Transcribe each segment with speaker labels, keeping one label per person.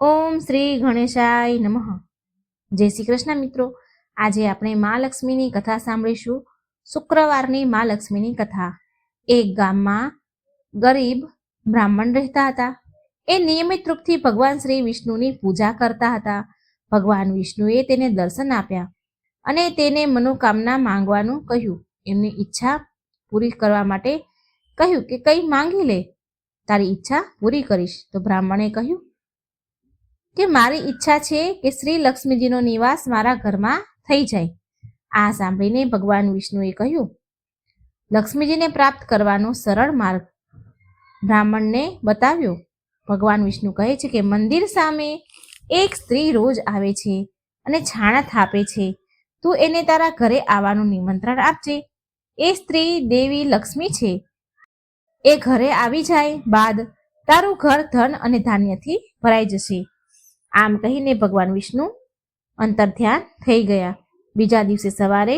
Speaker 1: ઓમ શ્રી ગણેશાય નમઃ. જય શ્રી કૃષ્ણ મિત્રો. આજે આપણે મા લક્ષ્મીની કથા સાંભળીશું. શુક્રવારની મા લક્ષ્મીની કથા. એક ગામમાં ગરીબ બ્રાહ્મણ રહેતા હતા. એ નિયમિત રૂપથી ભગવાન શ્રી વિષ્ણુની પૂજા કરતા હતા. ભગવાન વિષ્ણુએ તેને દર્શન આપ્યા અને તેને મનોકામના માંગવાનું કહ્યું. એમની ઈચ્છા પૂરી કરવા માટે કહ્યું કે કંઈ માંગી લે, તારી ઈચ્છા પૂરી કરીશ. તો બ્રાહ્મણે કહ્યું કે મારી ઈચ્છા છે કે શ્રી લક્ષ્મીજીનો નિવાસ મારા ઘરમાં થઈ જાય. આ સાંભળીને ભગવાન વિષ્ણુએ કહ્યું, લક્ષ્મીજીને પ્રાપ્ત કરવાનો સરળ માર્ગ બ્રાહ્મણને બતાવ્યો. ભગવાન વિષ્ણુ કહે છે કે મંદિર સામે એક સ્ત્રી રોજ આવે છે અને છાણા થાપે છે. તું એને તારા ઘરે આવવાનું નિમંત્રણ આપજે. એ સ્ત્રી દેવી લક્ષ્મી છે. એ ઘરે આવી જાય બાદ તારું ઘર ધન અને ધાન્યથી ભરાઈ જશે. આમ કહીને ભગવાન વિષ્ણુ અંતર્ધ્યાન થઈ ગયા. બીજા દિવસે સવારે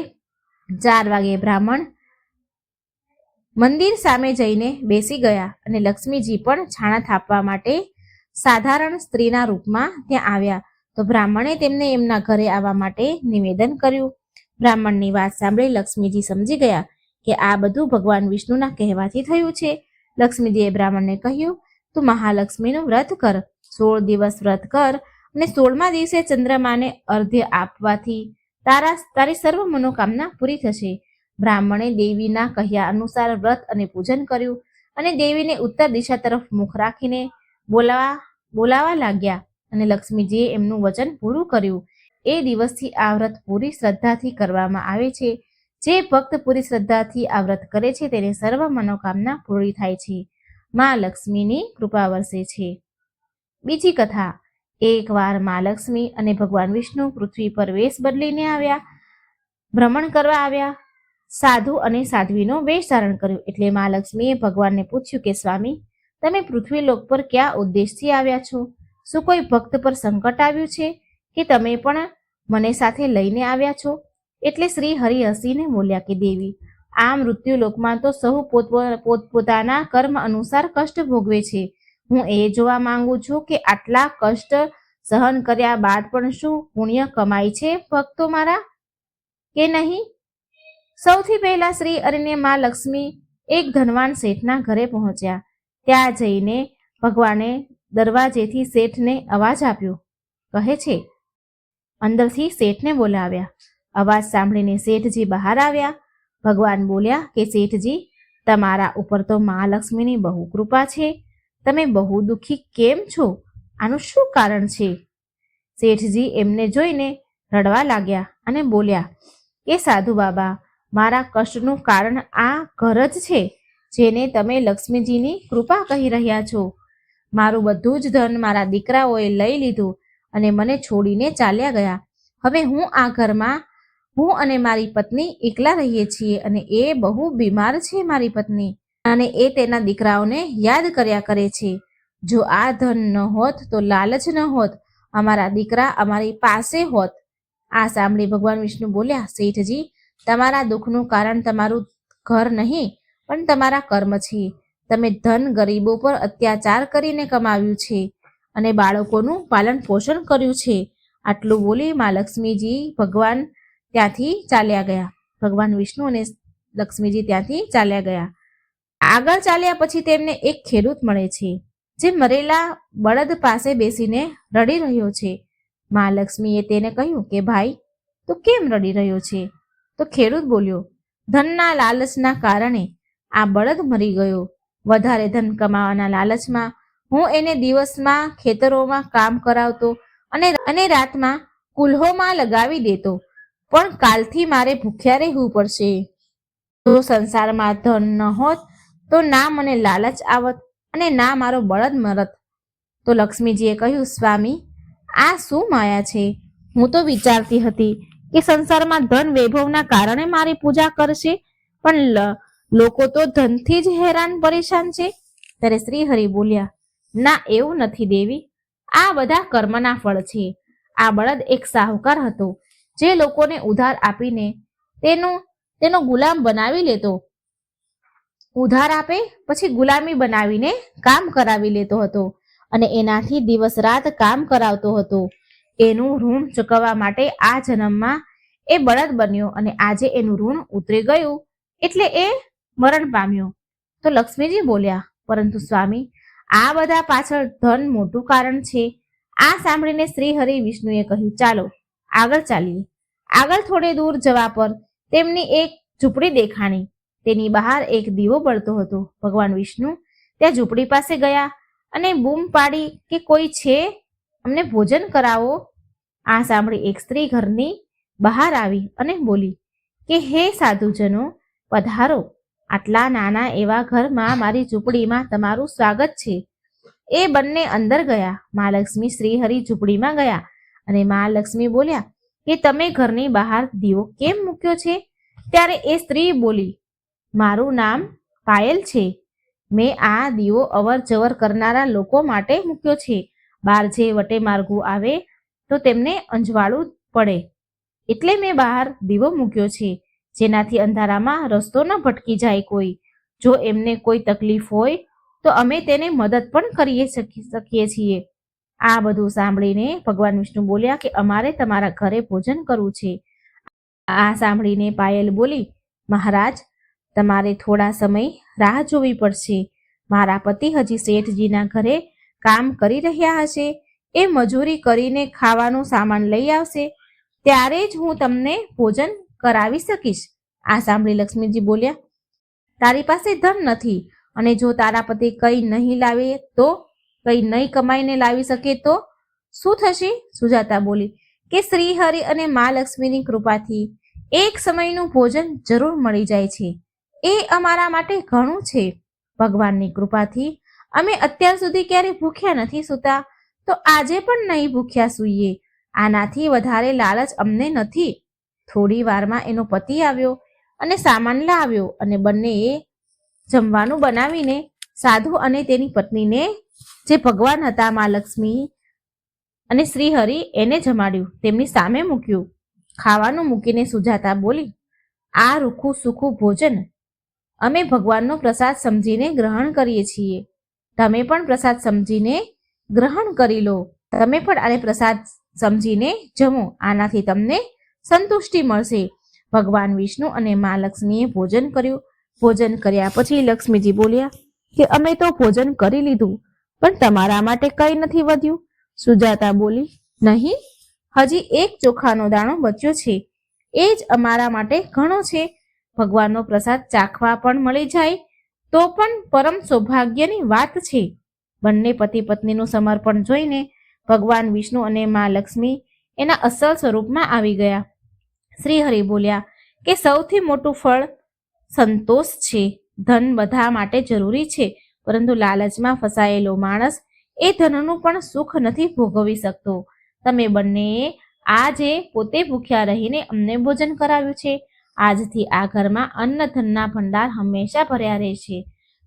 Speaker 1: 4 વાગે બ્રાહ્મણ મંદિર સામે જઈને બેસી ગયા અને લક્ષ્મીજી પણ છાણા થાપવા માટે સાધારણ સ્ત્રીના રૂપમાં ત્યાં આવ્યા. તો બ્રાહ્મણે તેમને એમના ઘરે આવવા માટે નિવેદન કર્યું. બ્રાહ્મણની વાત સાંભળી લક્ષ્મીજી સમજી ગયા કે આ બધું ભગવાન વિષ્ણુના કહેવાથી થયું છે. લક્ષ્મીજીએ બ્રાહ્મણને કહ્યું, તું મહાલક્ષ્મીનું વ્રત કર, 16 દિવસ વ્રત કર અને 16મા દિવસે ચંદ્રમાને અર્ધ્ય આપવાથી તારી સર્વ મનોકામના પૂરી થશે. બ્રાહ્મણે દેવીના કહ્યા અનુસાર વ્રત અને પૂજન કર્યું અને દેવીને ઉત્તર દિશા તરફ મુખ રાખીને બોલાવા લાગ્યા અને લક્ષ્મીજીએ એમનું વચન પૂરું કર્યું. એ દિવસથી આ વ્રત પૂરી શ્રદ્ધાથી કરવામાં આવે છે. જે ભક્ત પૂરી શ્રદ્ધાથી આ વ્રત કરે છે તેને સર્વ મનોકામના પૂરી થાય છે. મા લક્ષ્મીની કૃપા વરસે છે. બીજી કથા. એકવાર મા લક્ષ્મી અને ભગવાન વિષ્ણુ પૃથ્વી પર વેશ બદલીને આવ્યા, ભ્રમણ કરવા આવ્યા. સાધુ અને સાધ્વીનો વેશ ધારણ કર્યો. એટલે મા લક્ષ્મીએ ભગવાનને પૂછ્યું કે સ્વામી, તમે પૃથ્વીલોક પર કયા ઉદ્દેશથી આવ્યા છો? શું કોઈ ભક્ત પર સંકટ આવ્યું છે કે તમે પણ મને સાથે લઈને આવ્યા છો? એટલે શ્રી હરિ હસીને બોલ્યા કે દેવી, આ મૃત્યુલોકમાં તો સહુ પોતપોતાના કર્મ અનુસાર કષ્ટ ભોગવે છે. હું એ જોવા માંગુ છું કે આટલા કષ્ટ સહન કર્યા બાદ પણ શું પુણ્ય કમાય છે ભક્તો મારા કે નહીં? સૌથી પહેલા શ્રી અને મા લક્ષ્મી એક ધનવાન શેઠના ઘરે પહોંચ્યા. ત્યાં જઈને ભગવાને દરવાજેથી શેઠને અવાજ આપ્યો. કહે છે, અંદરથી શેઠને બોલાવ્યા. અવાજ સાંભળીને શેઠજી બહાર આવ્યા. ભગવાન બોલ્યા કે શેઠજી, તમારા ઉપર તો મા લક્ષ્મીની બહુ કૃપા છે. તમે બહુ દુઃખી કેમ છો? આનું શું કારણ છે? શેઠજી એમને જોઈને રડવા લાગ્યા અને બોલ્યા કે સાધુ બાબા, મારા કષ્ટનું કારણ આ ઘર જ છે જેને તમે લક્ષ્મીજીની કૃપા કહી રહ્યા છો. મારું બધું જ ધન મારા દીકરાઓએ લઈ લીધું અને મને છોડીને ચાલ્યા ગયા. હવે હું અને મારી પત્ની એકલા રહીએ છીએ અને એ બહુ બીમાર છે. મારી પત્ની અને એ તેના દીકરાઓને યાદ કર્યા કરે છે. જો આ ધન ન હોત તો લાલચ ન હોત, અમારા દીકરા અમારી પાસે હોત. આ સાંભળી ભગવાન વિષ્ણુ બોલ્યા, શેઠજી, તમારા દુઃખનું કારણ તમારું ઘર નહીં પણ તમારા કર્મ છે. તમે ધન ગરીબો પર અત્યાચાર કરીને કમાવ્યું છે અને બાળકોનું પાલન પોષણ કર્યું છે. આટલું બોલી મા લક્ષ્મીજી ભગવાન વિષ્ણુ અને લક્ષ્મીજી ત્યાંથી ચાલ્યા ગયા. આગળ ચાલ્યા પછી તેમને એક ખેડૂત મળે છે જે મરેલા બળદ પાસે બેસીને રડી રહ્યો છે. મા લક્ષ્મીએ તેને કહ્યું કે ભાઈ, તું કેમ રડી રહ્યો છે? તો ખેડૂત બોલ્યો, ધનના લાલચના કારણે આ બળદ મરી ગયો. વધારે ધન કમાવાના લાલચમાં હું એને દિવસમાં ખેતરોમાં કામ કરાવતો અને રાતમાં કુલ્હોમાં લગાવી દેતો, પણ કાલથી મારે ભૂખ્યા રહેવું પડશે. જો સંસારમાં ધન ન હોત તો ના મને લાલચ આવત અને ના મારો બળદ મરત. તો લક્ષ્મીજીએ કહ્યું, સ્વામી, આ શું માયા છે? હું તો વિચારતી હતી કે સંસારમાં ધન વૈભવના કારણે મારી પૂજા કરશે, પણ લોકો તો ધનથી જ હેરાન પરેશાન છે. ત્યારે શ્રી હરિ બોલ્યા, ના, એવું નથી દેવી. આ બધા કર્મના ફળ છે. આ બળદ એક સાહુકાર હતો જે લોકોને ઉધાર આપીને તેનો ગુલામ બનાવી લેતો. ઉધાર આપે પછી ગુલામી બનાવીને કામ કરાવી લેતો હતો અને એનાથી દિવસ રાત કામ કરાવતો હતો. એનું ઋણ ચૂકવવા માટે આ જન્મમાં એ બળદ બન્યો અને આજે એનું ઋણ ઉતરી ગયું એટલે એ મરણ પામ્યો. તો લક્ષ્મીજી બોલ્યા, પરંતુ સ્વામી, આ બધા પાછળ ધન મોટું કારણ છે. આ સાંભળીને શ્રી હરિ વિષ્ણુએ કહ્યું, ચાલો આગળ ચાલીએ. આગળ થોડે દૂર જવા પર તેમની એક ઝૂંપડી દેખાણી. તેની બહાર એક દીવો બળતો હતો. ભગવાન વિષ્ણુ ત્યાં ઝૂંપડી પાસે ગયા અને બૂમ પાડી કે કોઈ છે, અમને ભોજન કરાવો. આ સાંભળી એક સ્ત્રી ઘરની બહાર આવી અને બોલી કે હે સાધુજનો, પધારો. આટલા નાના એવા ઘરમાં મારી ઝૂંપડીમાં તમારું સ્વાગત છે. એ બંને અંદર ગયા. મહાલક્ષ્મી શ્રીહરિ ઝૂંપડીમાં ગયા અને મહાલક્ષ્મી બોલ્યા કે તમે ઘરની બહાર દીવો કેમ મૂક્યો છે? ત્યારે એ સ્ત્રી બોલી, મારું નામ પાયલ છે. મેં આ દીવો અવર જવર કરનારા લોકો માટે મૂક્યો છે. બહાર જે વટે માર્ગો આવે તો તેમને અંજવાળું પડે એટલે મેં બહાર દીવો મૂક્યો છે, જેનાથી અંધારામાં રસ્તો ન ભટકી જાય કોઈ. જો એમને કોઈ તકલીફ હોય તો અમે તેને મદદ પણ કરી શકીએ છીએ. આ બધું સાંભળીને ભગવાન વિષ્ણુ બોલ્યા કે અમારે તમારા ઘરે ભોજન કરવું છે. આ સાંભળીને પાયલ બોલી, મહારાજ, તમારે થોડા સમય રાહ જોવી પડશે. મારા પતિ હજી શેઠજીના ઘરે કામ કરી રહ્યા હશે. એ મજૂરી કરીને ખાવાનો સામાન લઈ આવશે, ત્યારે જ હું તમને ભોજન કરાવી શકીશ. આ સાંભળી લક્ષ્મીજી બોલ્યા, તારી પાસે ધન નથી અને જો તારા પતિ કંઈ નહીં લાવે તો, કંઈ નહીં કમાઈને લાવી શકે તો શું થશે? સુજાતા બોલી કે શ્રી હરિ અને મા લક્ષ્મીની કૃપાથી એક સમયનું ભોજન જરૂર મળી જાય છે. એ અમારા માટે ઘણું છે. ભગવાનની કૃપાથી અમે અત્યાર સુધી ક્યારે ભૂખ્યા નથી સૂતા, તો આજે પણ નહીં ભૂખ્યા સૂઈએ. આનાથી વધારે લાલચ અમને નથી. થોડી વારમાં એનો પતિ આવ્યો અને સામાન લાવ્યો અને બંનેએ જમવાનું બનાવીને સાધુ અને તેની પત્નીને, જે ભગવાન હતા મા લક્ષ્મી અને શ્રીહરિ, એને જમાડ્યું, તેમની સામે મૂક્યું. ખાવાનું મૂકીને સુજાતા બોલી, આ રૂખું સૂખું ભોજન અમે ભગવાનનો પ્રસાદ સમજીને ગ્રહણ કરીએ છીએ. તમે પણ પ્રસાદ સમજીને ગ્રહણ કરી લો. તમે પણ આને પ્રસાદ સમજીને જમો. આનાથી તમને સંતુષ્ટિ મળશે. ભગવાન વિષ્ણુ અને મા લક્ષ્મીએ ભોજન કર્યું. ભોજન કર્યા પછી લક્ષ્મીજી બોલ્યા કે અમે તો ભોજન કરી લીધું, પણ તમારા માટે કંઈ નથી વધ્યું. સુજાતા બોલી, નહીં, હજી એક ચોખાનો દાણો બચ્યો છે. એ જ અમારા માટે ઘણો છે. ભગવાનનો પ્રસાદ ચાખવા પણ મળી જાય તો પણ પરમ સૌભાગ્યની વાત છે. બંને પતિ પત્નીનું સમર્પણ જોઈને ભગવાન વિષ્ણુ અને મા લક્ષ્મી એના અસલ સ્વરૂપમાં આવી ગયા. શ્રી હરિ બોલ્યા કે સૌથી મોટું ફળ સંતોષ છે. ધન બધા માટે જરૂરી છે, પરંતુ લાલચમાં ફસાયેલો માણસ એ ધનનું પણ સુખ નથી ભોગવી શકતો. તમે બંનેએ આજે પોતે ભૂખ્યા રહીને અમને ભોજન કરાવ્યું છે. આજથી આ ઘરમાં અન્ન ધનના ભંડાર હંમેશા ભર્યા રહેશે.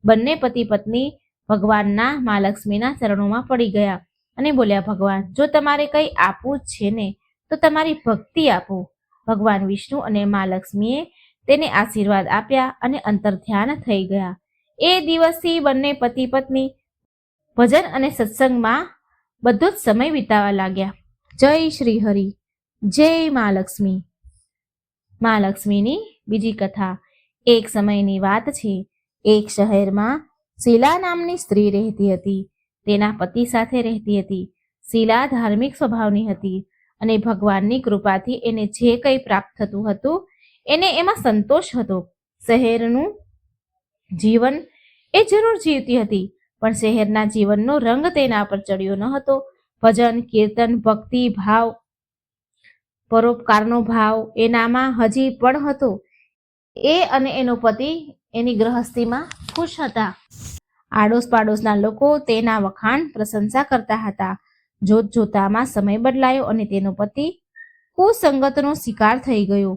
Speaker 1: બંને પતિ પત્ની ભગવાનના મા લક્ષ્મીના ચરણોમાં પડી ગયા અને બોલ્યા, ભગવાન, જો તમારે કંઈ આપવું જ છે ને તો તમારી ભક્તિ આપો. ભગવાન વિષ્ણુ અને મા લક્ષ્મીએ તેને આશીર્વાદ આપ્યા અને અંતર્ધ્યાન થઈ ગયા. એ દિવસથી બંને પતિ પત્ની ભજન અને સત્સંગમાં બધો જ સમય વિતાવા લાગ્યા. જય શ્રી હરિ, જય મા લક્ષ્મી. મા લક્ષ્મીની બીજી કથા. એક સમયની વાત છે. એક શહેરમાં શીલા નામની સ્ત્રી રહેતી હતી. તેના પતિ સાથે રહેતી હતી. શીલા ધાર્મિક સ્વભાવની હતી અને ભગવાનની કૃપાથી એને જે કંઈ પ્રાપ્ત થતું હતું એને એમાં સંતોષ હતો. શહેરનું જીવન એ જરૂર જીવતી હતી, પણ શહેરના જીવનનો રંગ તેના પર ચડ્યો ન હતો. ભજન, કીર્તન, ભક્તિ ભાવ, પરોપકારનો ભાવ એનામાં હજી પણ હતો. એ અને એનો પતિ એની ગૃહસ્થીમાં ખુશ હતા. આડોશ પાડોશના લોકો તેના વખાણ પ્રશંસા કરતા હતા. જોત જોતામાં સમય બદલાયો અને તેનો પતિ કુસંગતનો શિકાર થઈ ગયો.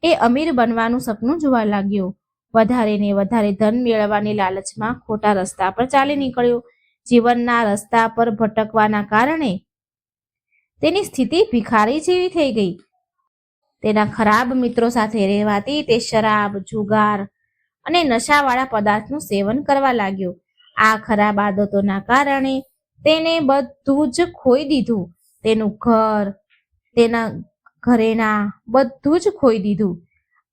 Speaker 1: એ અમીર બનવાનું સપનું જોવા લાગ્યો. વધારે ને વધારે ધન મેળવવાની લાલચમાં ખોટા રસ્તા પર ચાલી નીકળ્યો. જીવનના રસ્તા પર ભટકવાના કારણે તેની સ્થિતિ ભિખારી જેવી થઈ ગઈ. તેના ખરાબ મિત્રો સાથે રહેવાથી તે શરાબ, જુગાર અને નશાવાળા પદાર્થનું સેવન કરવા લાગ્યો. આ ખરાબ આદતોના કારણે તેને બધું જ ખોઈ દીધું. તેનું ઘર, તેના ઘરેણા બધું જ ખોઈ દીધું.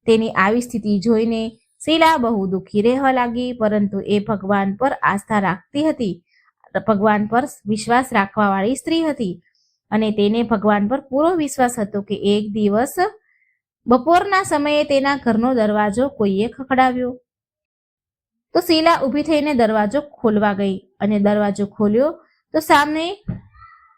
Speaker 1: તેની આવી સ્થિતિ જોઈને શીલા બહુ દુઃખી રહેવા લાગી, પરંતુ એ ભગવાન પર આસ્થા રાખતી હતી. ભગવાન પર વિશ્વાસ રાખવાવાળી સ્ત્રી હતી અને તેને ભગવાન પર પૂરો વિશ્વાસ હતો કે એક દિવસ બપોરના સમયે તેના ઘરનો દરવાજો કોઈએ ખખડાવ્યો. તો શીલા ઊભી થઈને દરવાજો ખોલવા ગઈ અને દરવાજો ખોલ્યો તો સામે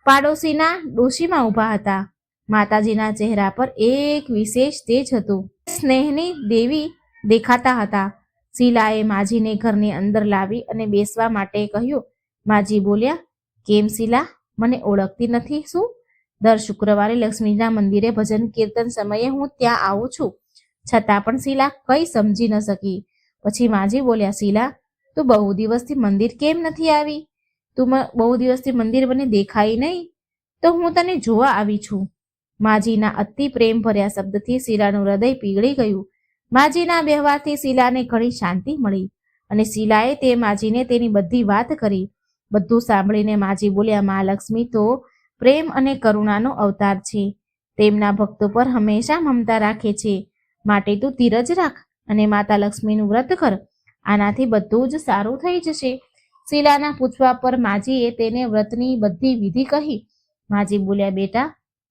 Speaker 1: પાડોશીના ડોશીમાં ઊભા હતા. માતાજીના ચહેરા પર એક વિશેષ તેજ હતું. સ્નેહની દેવી દેખાતા હતા. શીલાએ માજીને ઘરની અંદર લાવી અને બેસવા માટે કહ્યું. માજી બોલ્યા, કેમ શીલા, મને ઓળખતી નથી શું? દર શુક્રવારે લક્ષ્મીના મંદિરે ભજન કીર્તન સમયે હું ત્યાં આવું છું. છતાં પણ શીલા કંઈ સમજી ન શકી. પછી માજી બોલ્યા, શીલા, તું બહુ દિવસથી મંદિર કેમ નથી આવી? તું બહુ દિવસથી મંદિર મને દેખાઈ નહીં, તો હું તને જોવા આવી છું. માજીના અતિ પ્રેમ ભર્યા શબ્દથી શીલાનું હૃદય પીગળી ગયું. માજીના વ્યવહારથી શીલાને ઘણી શાંતિ મળી અને શીલાએ તે માજીને તેની બધી વાત કરી. બધું સાંભળીને માજી બોલ્યા, મહાલક્ષ્મી તો પ્રેમ અને કરુણાનો અવતાર છે. તેમના ભક્તો પર હંમેશા મમતા રાખે છે. માટે તું ધીરજ રાખ અને માતા લક્ષ્મીનું વ્રત કર. આનાથી બધું જ સારું થઈ જશે. શીલાના પૂછવા પર માજીએ તેને વ્રતની બધી વિધિ કહી. માજી બોલ્યા, બેટા,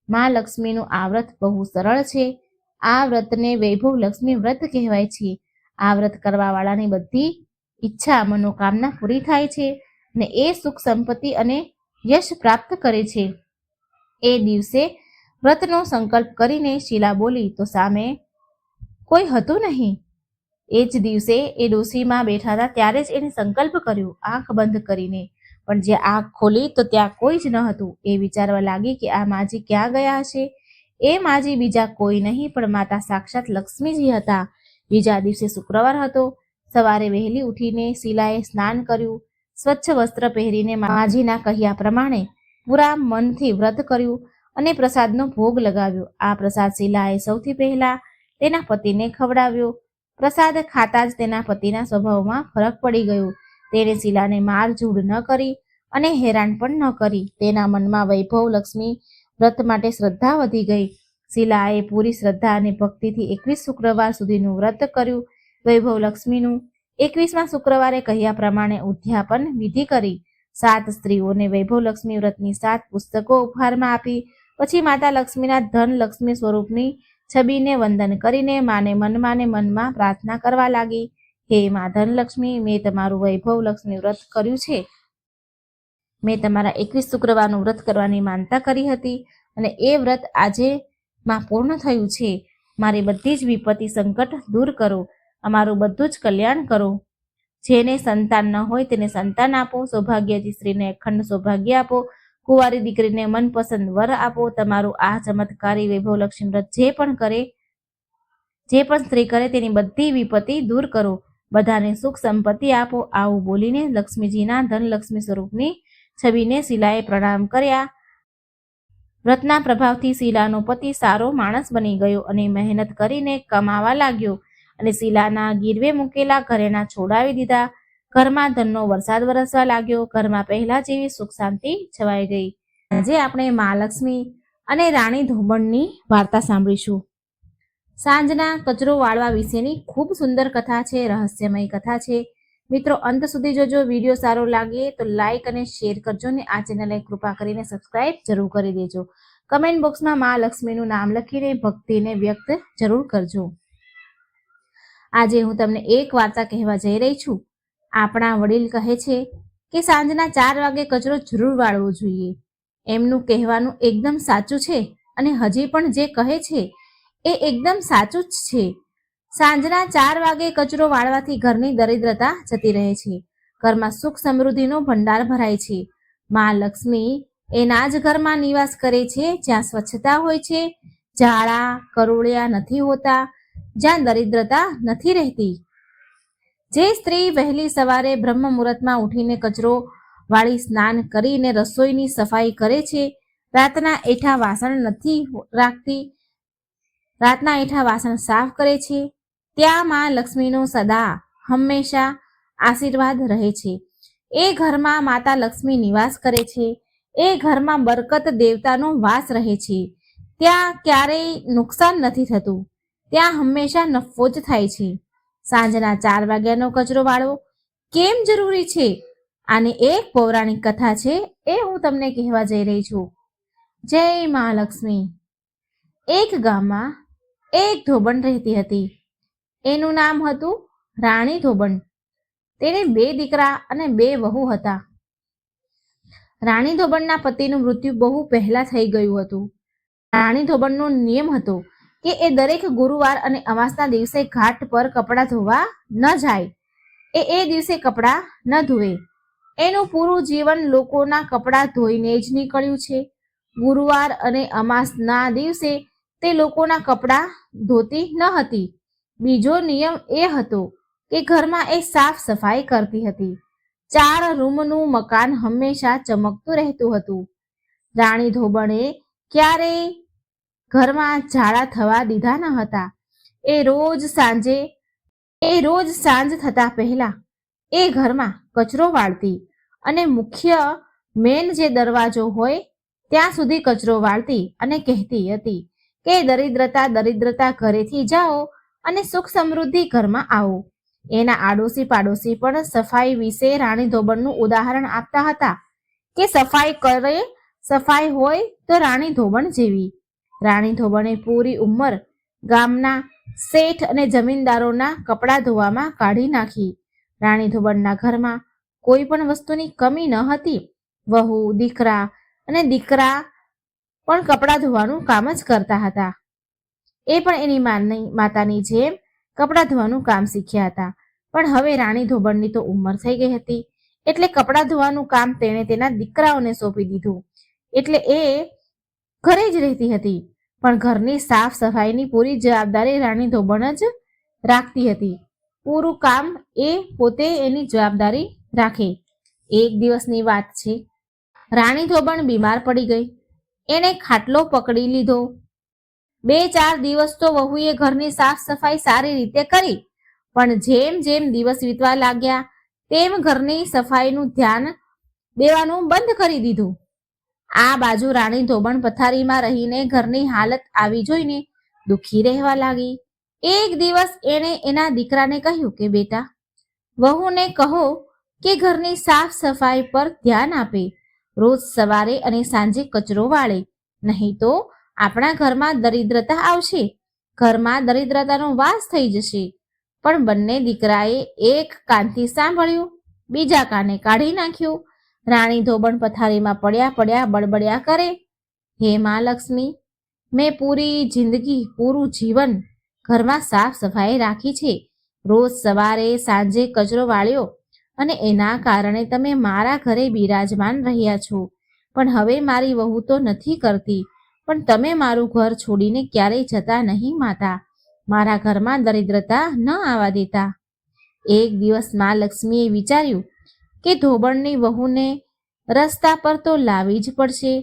Speaker 1: મા લક્ષ્મીનું આ વ્રત બહુ સરળ છે. આ વ્રતને વૈભવ લક્ષ્મી વ્રત કહેવાય છે. આ વ્રત કરવાવાળાની બધી ઈચ્છા મનોકામના પૂરી થાય છે ને એ સુખ સંપત્તિ અને યશ પ્રાપ્ત કરે છે. એ દિવસે વ્રતનો સંકલ્પ કરીને શીલા બોલી તો સામે કોઈ હતું નહીં. એ જ દિવસે એ ડોશીમાં બેઠા હતા ત્યારે જ એને સંકલ્પ કર્યો આંખ બંધ કરીને. પણ જે આંખ ખોલી તો ત્યાં કોઈ જ ન હતું. એ વિચારવા લાગી કે આ માજી ક્યાં ગયા હશે. એ માજી બીજા કોઈ નહીં પણ માતા સાક્ષાત લક્ષ્મીજી હતા. બીજા દિવસે શુક્રવાર હતો. સવારે વહેલી ઉઠીને શીલાએ સ્નાન કર્યું, સ્વચ્છ વસ્ત્ર પહેરીને માજીના કહ્યા પ્રમાણે પૂરા મનથી વ્રત કર્યું અને પ્રસાદનો ભોગ લગાવ્યો. આ પ્રસાદ શીલાએ સૌથી પહેલા તેના પતિને ખવડાવ્યો. પ્રસાદ ખાતા જ તેના પતિના સ્વભાવમાં ફરક પડી ગયો. તેણે શીલાને મારઝૂડ ન કરી અને હેરાન પણ ન કરી. તેના મનમાં વૈભવ લક્ષ્મી વ્રત માટે શ્રદ્ધા વધી ગઈ. શીલાએ પૂરી શ્રદ્ધા અને ભક્તિથી 21 શુક્રવાર સુધીનું વ્રત કર્યું. વૈભવ લક્ષ્મીનું 21મા શુક્રવારે કહ્યા પ્રમાણે ઉદ્યાપન વિધિ કરી. 7 સ્ત્રીઓને વૈભવ લક્ષ્મી વ્રતની 7 પુસ્તકો ઉપહારમાં આપી. પછી માતા લક્ષ્મીના ધન લક્ષ્મી સ્વરૂપની છબીને વંદન કરીને માને મનમાં પ્રાર્થના કરવા લાગી. હે મા ધનલક્ષ્મી, મેં તમારું વૈભવ લક્ષ્મી વ્રત કર્યું છે. મેં તમારા 21 શુક્રવારનું વ્રત કરવાની માનતા કરી હતી અને એ વ્રત આજે માં પૂર્ણ થયું છે. મારી બધી જ વિપત્તિ સંકટ દૂર કરો. અમારું બધું જ કલ્યાણ કરો. જેને સંતાન ન હોય તેને સંતાન આપો. સૌભાગ્યવતી સ્ત્રીને અખંડ સૌભાગ્ય આપો. કુંવારી દીકરીને મનપસંદ વર આપો. તમારું આ ચમત્કારી વૈભવ લક્ષ્મી વ્રત જે પણ સ્ત્રી કરે તેની બધી વિપત્તિ દૂર કરો. બધાને સુખ સંપત્તિ આપો. આવું બોલીને લક્ષ્મીજીના ધનલક્ષ્મી સ્વરૂપની છબીને શીલાએ પ્રણામ કર્યા. વ્રતના પ્રભાવથી શીલાનો પતિ સારો માણસ બની ગયો અને મહેનત કરીને કમાવા લાગ્યો અને શીલાના ગીરવે મૂકેલા ઘરેણા છોડાવી દીધા. ઘરમાં ધનનો વરસાદ વરસવા લાગ્યો. ઘરમાં પહેલા જેવી સુખ શાંતિ છવાઈ ગઈ. આજે આપણે મહાલક્ષ્મી અને રાણી ધોબણની વાર્તા સાંભળીશું. સાંજના કચરો વાળવા વિશેની ખૂબ સુંદર કથા છે, રહસ્યમય કથા છે. મિત્રો, અંત સુધી જોજો. વિડીયો સારો લાગે તો લાઈક અને શેર કરજો ને આ ચેનલને કૃપા કરીને સબસ્ક્રાઇબ જરૂર કરી દેજો. કમેન્ટ બોક્સમાં મહાલક્ષ્મીનું નામ લખીને ભક્તિને વ્યક્ત જરૂર કરજો. આજે હું તમને એક વાર્તા કહેવા જઈ રહી છું. આપણા વડીલ કહે છે કે સાંજના 4 વાગે કચરો જરૂર વાળવો જોઈએ. એમનું કહેવાનું એકદમ સાચું છે અને હજી પણ જે કહે છે એ એકદમ સાચું જ છે. સાંજના 4 વાગે કચરો વાળવાથી ઘરની દરિદ્રતા જતી રહે છે. ઘરમાં સુખ સમૃદ્ધિનો ભંડાર ભરાય છે. મા લક્ષ્મી એના જ ઘરમાં નિવાસ કરે છે જ્યાં સ્વચ્છતા હોય છે, ઝાડા કરોળિયા નથી હોતા, જ્યાં દરિદ્રતા નથી રહેતી. જે સ્ત્રી વહેલી સવારે બ્રહ્મ મુહૂર્તમાં ઉઠીને કચરો વાળી સ્નાન કરીને રસોઈની સફાઈ કરે છે, રાતના એઠા વાસણ સાફ કરે છે, ત્યાં માં લક્ષ્મીનો સદા હંમેશા આશીર્વાદ રહે છે. એ ઘરમાં માતા લક્ષ્મી નિવાસ કરે છે. એ ઘરમાં બરકત દેવતાનો વાસ રહે છે. ત્યાં ક્યારેય નુકસાન નથી થતું. ત્યાં હંમેશા નફો જ થાય છે. સાંજના 4 વાગ્યાનો કચરો વાળવો કેમ જરૂરી છે? આની એક પૌરાણિક કથા છે, એ હું તમને કહેવા જઈ રહી છું. જય મહાલક્ષ્મી. એક ગામમાં એક ધોબણ રહેતી હતી. એનું નામ હતું રાણી ધોબણ. તેને 2 દીકરા અને 2 વહુ હતા. રાણી ધોબણના પતિનું મૃત્યુ બહુ પહેલા થઈ ગયું હતું. રાણી ધોબણનો નિયમ હતો કે એ દરેક ગુરુવાર અને અમાસના દિવસે ઘાટ પર કપડાં ધોવા ન જાય. એ દિવસે કપડાં ન ધોવે. એનું પૂરું જીવન લોકોના કપડાં ધોઈને જ નીકળ્યું છે. ગુરુવાર અને અમાસના દિવસે તે લોકોના કપડાં ધોતી ન હતી. બીજો નિયમ એ હતો કે ઘરમાં એ સાફ સફાઈ કરતી હતી. 4 રૂમનું મકાન હંમેશા ચમકતું રહેતું હતું. રાણી ધોબણે ક્યારેય ઘરમાં ઝાડા થવા દીધા ન હતા. એ રોજ સાંજ થતા પહેલા એ ઘરમાં કચરો વાળતી અને મુખ્ય મેન જે દરવાજો હોય ત્યાં સુધી કચરો વાળતી અને કહેતી હતી કે દરિદ્રતા ઘરેથી જાઓ અને સુખ સમૃદ્ધિ ઘરમાં આવો. એના આડોશી પાડોશી પણ સફાઈ વિશે રાણી ધોબણનું ઉદાહરણ આપતા હતા કે સફાઈ હોય તો રાણી ધોબણ જેવી. રાણી ધોબણે પૂરી ઉંમર ગામના શેઠ અને જમીનદારોના કપડાં ધોવામાં કાઢી નાખી. રાણી ધોબણના ઘરમાં કોઈ પણ વસ્તુની કમી ન હતી. વહુ, દીકરા પણ કપડાં ધોવાનું કામ જ કરતા હતા. એ પણ એની માતાની જેમ કપડાં ધોવાનું કામ શીખ્યા હતા. પણ હવે રાણી ધોબણની તો ઉંમર થઈ ગઈ હતી, એટલે કપડાં ધોવાનું કામ તેણે તેના દીકરાઓને સોંપી દીધું. એટલે એ ઘરે જ રહેતી હતી. પણ ઘરની સાફ સફાઈની પૂરી જવાબદારી રાણી ધોબણ જ રાખતી હતી. પૂરું કામ એ પોતે એની જવાબદારી રાખે. એક દિવસની વાત છે. રાણી ધોબણ બીમાર પડી ગઈ. એણે ખાટલો પકડી લીધો. 2-4 દિવસ તો વહુએ ઘરની સાફ સફાઈ સારી રીતે કરી, પણ જેમ જેમ દિવસ વીતવા લાગ્યા તેમ ઘરની સફાઈનું ધ્યાન દેવાનું બંધ કરી દીધું. આ બાજુ રાણી ધોબણ પથારીમાં રહીને ઘરની હાલત આવી જોઈને દુઃખી રહેવા લાગી. એક દિવસ એણે એના દીકરાને કહ્યું કે બેટા, વહુને કહો કે ઘરની સાફ સફાઈ પર ધ્યાન આપે, રોજ સવારે અને સાંજે કચરો વાળે, નહીં તો આપણા ઘરમાં દરિદ્રતા આવશે, ઘરમાં દરિદ્રતાનો વાસ થઈ જશે. પણ બંને દીકરાએ એક કાનથી સાંભળ્યું, બીજા કાને કાઢી નાખ્યું. રાણી ધોબણ પથારીમાં પડ્યા બળબડ્યા કરે, હે માં લક્ષ્મી, મેં પૂરું જીવન ઘરમાં સાફ સફાઈ રાખી છે, રોજ સવારે સાંજે કચરો વાળ્યો, અને એના કારણે તમે મારા ઘરે બિરાજમાન રહ્યા છો. પણ હવે મારી વહુ તો નથી કરતી, પણ તમે મારું ઘર છોડીને ક્યારેય જતા નહીં માતા. મારા ઘરમાં દરિદ્રતા ન આવવા દેતા. એક દિવસ માં લક્ષ્મીએ વિચાર્યું કે ધોબણની વહુને રસ્તા પર તો લાવવી જ પડશે,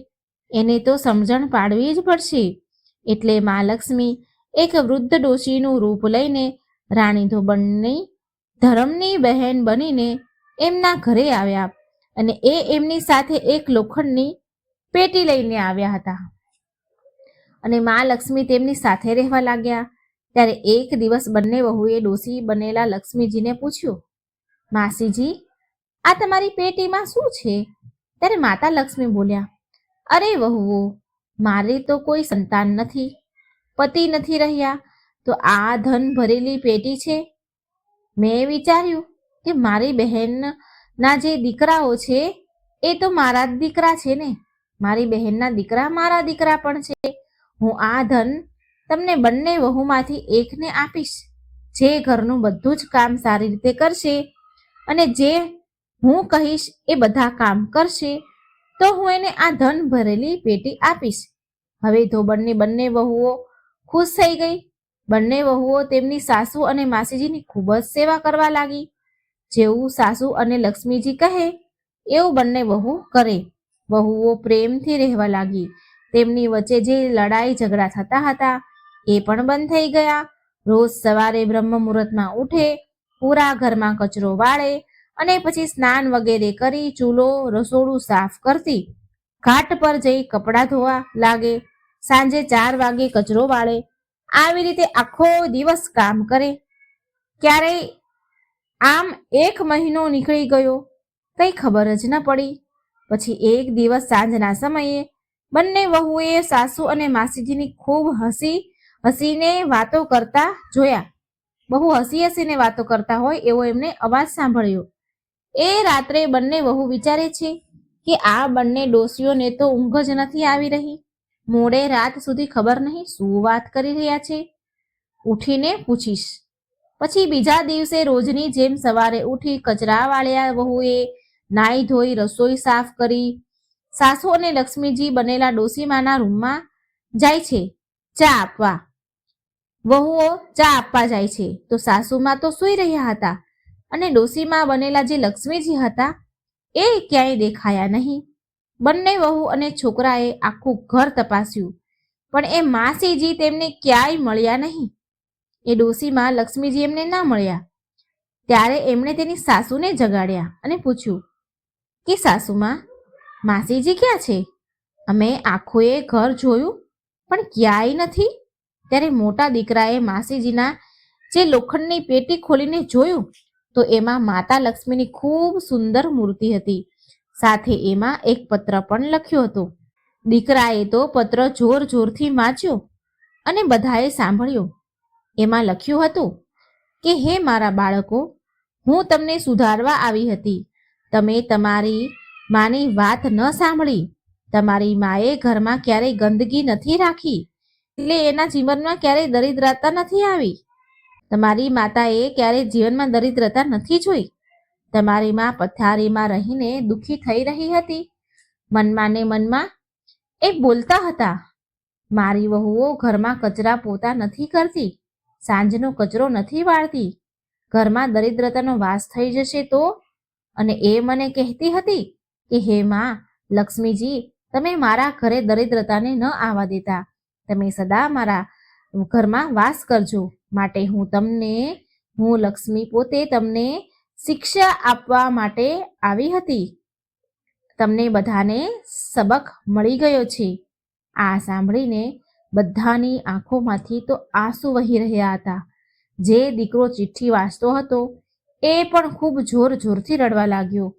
Speaker 1: એને તો સમજણ પાડવી જ પડશે. એટલે માં લક્ષ્મી એક વૃદ્ધ ડોશીનું રૂપ લઈને રાણી ધોબણની ધર્મની બહેન બનીને એમના ઘરે આવ્યા, અને એમની સાથે એક લોખંડની પેટી લઈને આવ્યા હતા. અને માં લક્ષ્મી તેમની સાથે રહેવા લાગ્યા. ત્યારે એક દિવસ બંને વહુએ ડોશી બનેલા લક્ષ્મીજીને પૂછ્યું, માસીજી, આ તમારી પેટીમાં શું છે? ત્યારે માતા લક્ષ્મી બોલ્યા, અરે વહુઓ, મારે તો કોઈ સંતાન નથી, પતિ નથી રહ્યા, તો આ ધન ભરેલી પેટી છે. મેં વિચાર્યું કે મારી બહેનના જે દીકરાઓ છે એ તો મારા જ દીકરા છે ને, મારી બહેનના દીકરા મારા દીકરા પણ છે. હું આ ધન તમને બંને વહુમાંથી એકને આપીશ, જે ઘરનું બધું જ કામ સારી રીતે કરશે અને જે હું કહીશ એ બધા કામ કરશે, તો હું એને આ ધન ભરેલી પેટી આપીશ. હવે ધોબણની બંને વહુઓ ખુશ થઈ ગઈ. બંને વહુઓ તેમની સાસુ અને માસીજીની ખૂબ જ સેવા કરવા લાગી. જેવું સાસુ અને લક્ષ્મીજી કહે એવું બંને વહુ કરે. વહુઓ પ્રેમથી રહેવા લાગી. તેમની વચ્ચે જે લડાઈ ઝઘડા થતા હતા એ પણ બંધ થઈ ગયા. રોજ સવારે બ્રહ્મ મુહૂર્તમાં ઉઠે, પૂરા ઘરમાં કચરો વાળે અને પછી સ્નાન વગેરે કરી ચૂલો રસોડું સાફ કરતી, ઘાટ પર જઈ કપડાં ધોવા લાગે, સાંજે 4 વાગે કચરો વાળે. આવી રીતે આખો દિવસ કામ કરે. ક્યારેય આમ 1 મહિનો નીકળી ગયો, કઈ ખબર જ ન પડી. પછી એક દિવસ સાંજના સમયે બંને વહુએ સાસુ અને માસીજીની ખૂબ હસીને વાતો કરતા જોયા. બહુ હસીને વાતો કરતા હોય એવો એમને અવાજ સાંભળ્યો. એ રાત્રે બંને વહુ વિચારે છે કે આ બંને ડોસીઓને તો ઊંઘ જ નથી આવી રહી. મોડે રાત સુધી ખબર નહીં શું વાત કરી રહ્યા છે. ઉઠીને પૂછીશ. પછી બીજા દિવસે રોજની જેમ સવારે ઉઠી કચરા વાળ્યા વહુએ, નાઈ ધોઈ રસોઈ સાફ કરી. સાસુ અને લક્ષ્મીજી બનેલા ડોસીમાના રૂમમાં જાય છે ચા આપવા. વહુઓ ચા આપવા જાય છે તો સાસુમાં તો સૂઈ રહ્યા હતા અને ડોસીમાં બનેલા જે લક્ષ્મીજી હતા એ ક્યાંય દેખાયા નહીં. બંને વહુ અને છોકરાએ આખું ઘર તપાસ્યું, પણ એ માસીજી તેમને ક્યાંય મળ્યા નહીં. એ ડોસીમાં લક્ષ્મીજી એમને ના મળ્યા. ત્યારે એમણે તેની સાસુને જગાડ્યા અને પૂછ્યું કે સાસુમાં, માસીજી ક્યાં છે? અમે આખોએ ઘર જોયું પણ ક્યાંય નથી. ત્યારે મોટા દીકરાએ માસીજીના જે લોખંડની પેટી ખોલીને જોયું તો એમાં માતા લક્ષ્મીની ખૂબ સુંદર મૂર્તિ હતી. સાથે એમાં એક પત્ર પણ લખ્યો હતો. દીકરાએ તો પત્ર જોરથી વાંચ્યો અને બધાએ સાંભળ્યો. એમાં લખ્યું હતું કે હે મારા બાળકો, હું તમને સુધારવા આવી હતી. તમે તમારી માની વાત ન સાંભળી. તમારી માએ ઘરમાં ક્યારેય ગંદકી નથી રાખી, એટલે એના જીવનમાં ક્યારેય દરિદ્રતા નથી આવી. તમારી માતાએ ક્યારેય જીવનમાં દરિદ્રતા નથી જોઈ. તમારી માં પથારીમાં રહીને દુઃખી થઈ રહી હતી. મનમાં ને મનમાં એ બોલતા હતા, મારી વહુઓ ઘરમાં કચરા પોતા નથી કરતી, સાંજનો કચરો નથી વાળતી, ઘરમાં દરિદ્રતાનો વાસ થઈ જશે તો. અને એ મને કહેતી હતી કે હે માં લક્ષ્મીજી, તમે મારા ઘરે દરિદ્રતાને ન આવવા દેતા. તમે સદા મારા ઘરમાં વાસ કરજો. માટે હું લક્ષ્મી પોતે તમને શિક્ષા આપવા માટે આવી હતી. તમને બધાને સબક મળી ગયો છે. આ સાંભળીને બધાની આંખોમાંથી તો આંસુ વહી રહ્યા હતા. જે દીકરો ચિઠ્ઠી વાંચતો હતો એ પણ ખૂબ જોરથી રડવા લાગ્યો.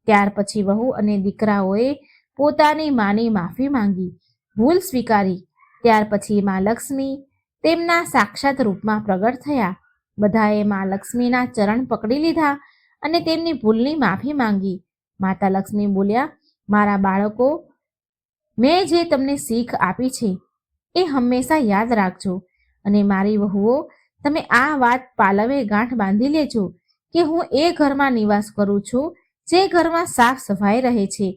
Speaker 1: ત્યાર પછી વહુ અને દીકરાઓએ પોતાની માની માફી માંગી, ભૂલ સ્વીકારી. ત્યાર પછી માં લક્ષ્મી તેમના સાક્ષાત રૂપમાં પ્રગટ થયા. બધાએ માં લક્ષ્મીના ચરણ પકડી લીધા અને તેમની ભૂલની માફી માંગી. માતા લક્ષ્મી બોલ્યા, મારા બાળકો, મેં જે તમને શીખ આપી છે એ હંમેશા યાદ રાખજો. અને મારી વહુઓ, તમે આ વાત પાલવે ગાંઠ બાંધી લેજો કે હું એ ઘરમાં નિવાસ કરું છું જે ઘરમાં સાફ સફાઈ રહે છે,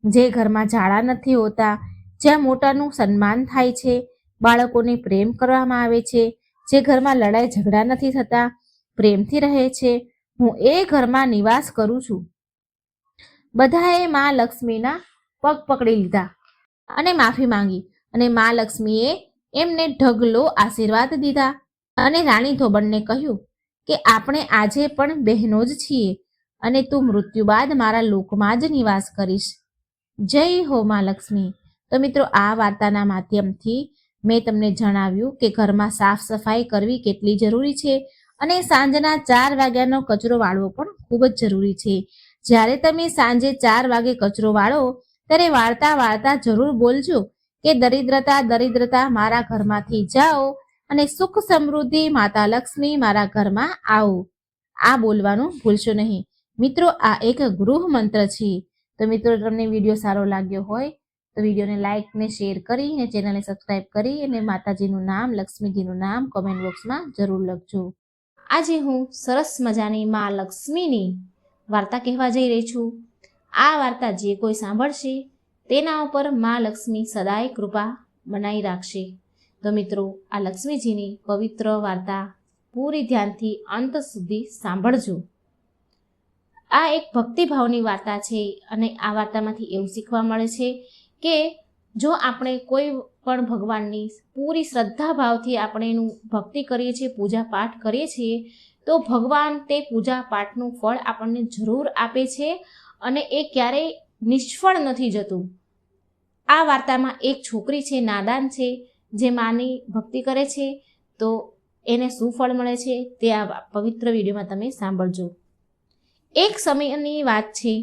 Speaker 1: જે ઘરમાં ઝાડા નથી હોતા, જ્યાં મોટાનું સન્માન થાય છે, બાળકોને પ્રેમ કરવામાં આવે છે, જે ઘરમાં લડાઈ ઝઘડા નથી થતા, પ્રેમથી રહે છે. હું એ ઘરમાં નિવાસ કરું છું. બધાએ માં લક્ષ્મીના પગ પકડી લીધા અને માફી માંગી. અને માં લક્ષ્મીએ એમને ઢગલો આશીર્વાદ દીધા અને રાણી ધોબણને કહ્યું કે આપણે આજે પણ બહેનો જ છીએ અને તું મૃત્યુ બાદ મારા લોકમાં જ નિવાસ કરીશ. જય હો માં લક્ષ્મી. તો મિત્રો, આ વાર્તાના માધ્યમથી મેં તમને જણાવ્યું કે ઘરમાં સાફ સફાઈ કરવી કેટલી જરૂરી છે અને સાંજના 4 વાગ્યાનો કચરો વાળવો પણ ખૂબ જ જરૂરી છે. જ્યારે તમે સાંજે 4 વાગે કચરો વાળો ત્યારે વાળતા જરૂર બોલજો કે દરિદ્રતા મારા ઘરમાંથી જાઓ અને સુખ સમૃદ્ધિ માતા લક્ષ્મી મારા ઘરમાં આવો. આ બોલવાનું ભૂલશો નહીં. મિત્રો, આ એક ગૃહ મંત્ર છે. તો મિત્રો, તમને વિડીયો સારો લાગ્યો હોય તો વિડીયોને લાઈક ને શેર કરી અને ચેનલને સબસ્ક્રાઈબ કરી અને માતાજીનું નામ, લક્ષ્મીજીનું નામ કોમેન્ટ બોક્સમાં જરૂર લખજો. આજે હું સરસ મજાની માં લક્ષ્મીની વાર્તા કહેવા જઈ રહી છું. આ વાર્તા જે કોઈ સાંભળશે તેના ઉપર માં લક્ષ્મી સદાય કૃપા બનાવી રાખશે. તો મિત્રો, આ લક્ષ્મીજીની પવિત્ર વાર્તા પૂરી ધ્યાનથી અંત સુધી સાંભળજો. આ એક ભક્તિભાવની વાર્તા છે અને આ વાર્તામાંથી એવું શીખવા મળે છે કે જો આપણે કોઈ પણ ભગવાનની પૂરી શ્રદ્ધા ભાવથી આપણે એનું ભક્તિ કરીએ છીએ, પૂજા પાઠ કરીએ છીએ, તો ભગવાન તે પૂજા પાઠનું ફળ આપણને જરૂર આપે છે અને એ ક્યારેય નિષ્ફળ નથી જતું. આ વાર્તામાં એક છોકરી છે, નાદાન છે, જે માની ભક્તિ કરે છે, તો એને શું ફળ મળે છે તે આ પવિત્ર વિડીયોમાં તમે સાંભળજો. એક સમયની વાત છે.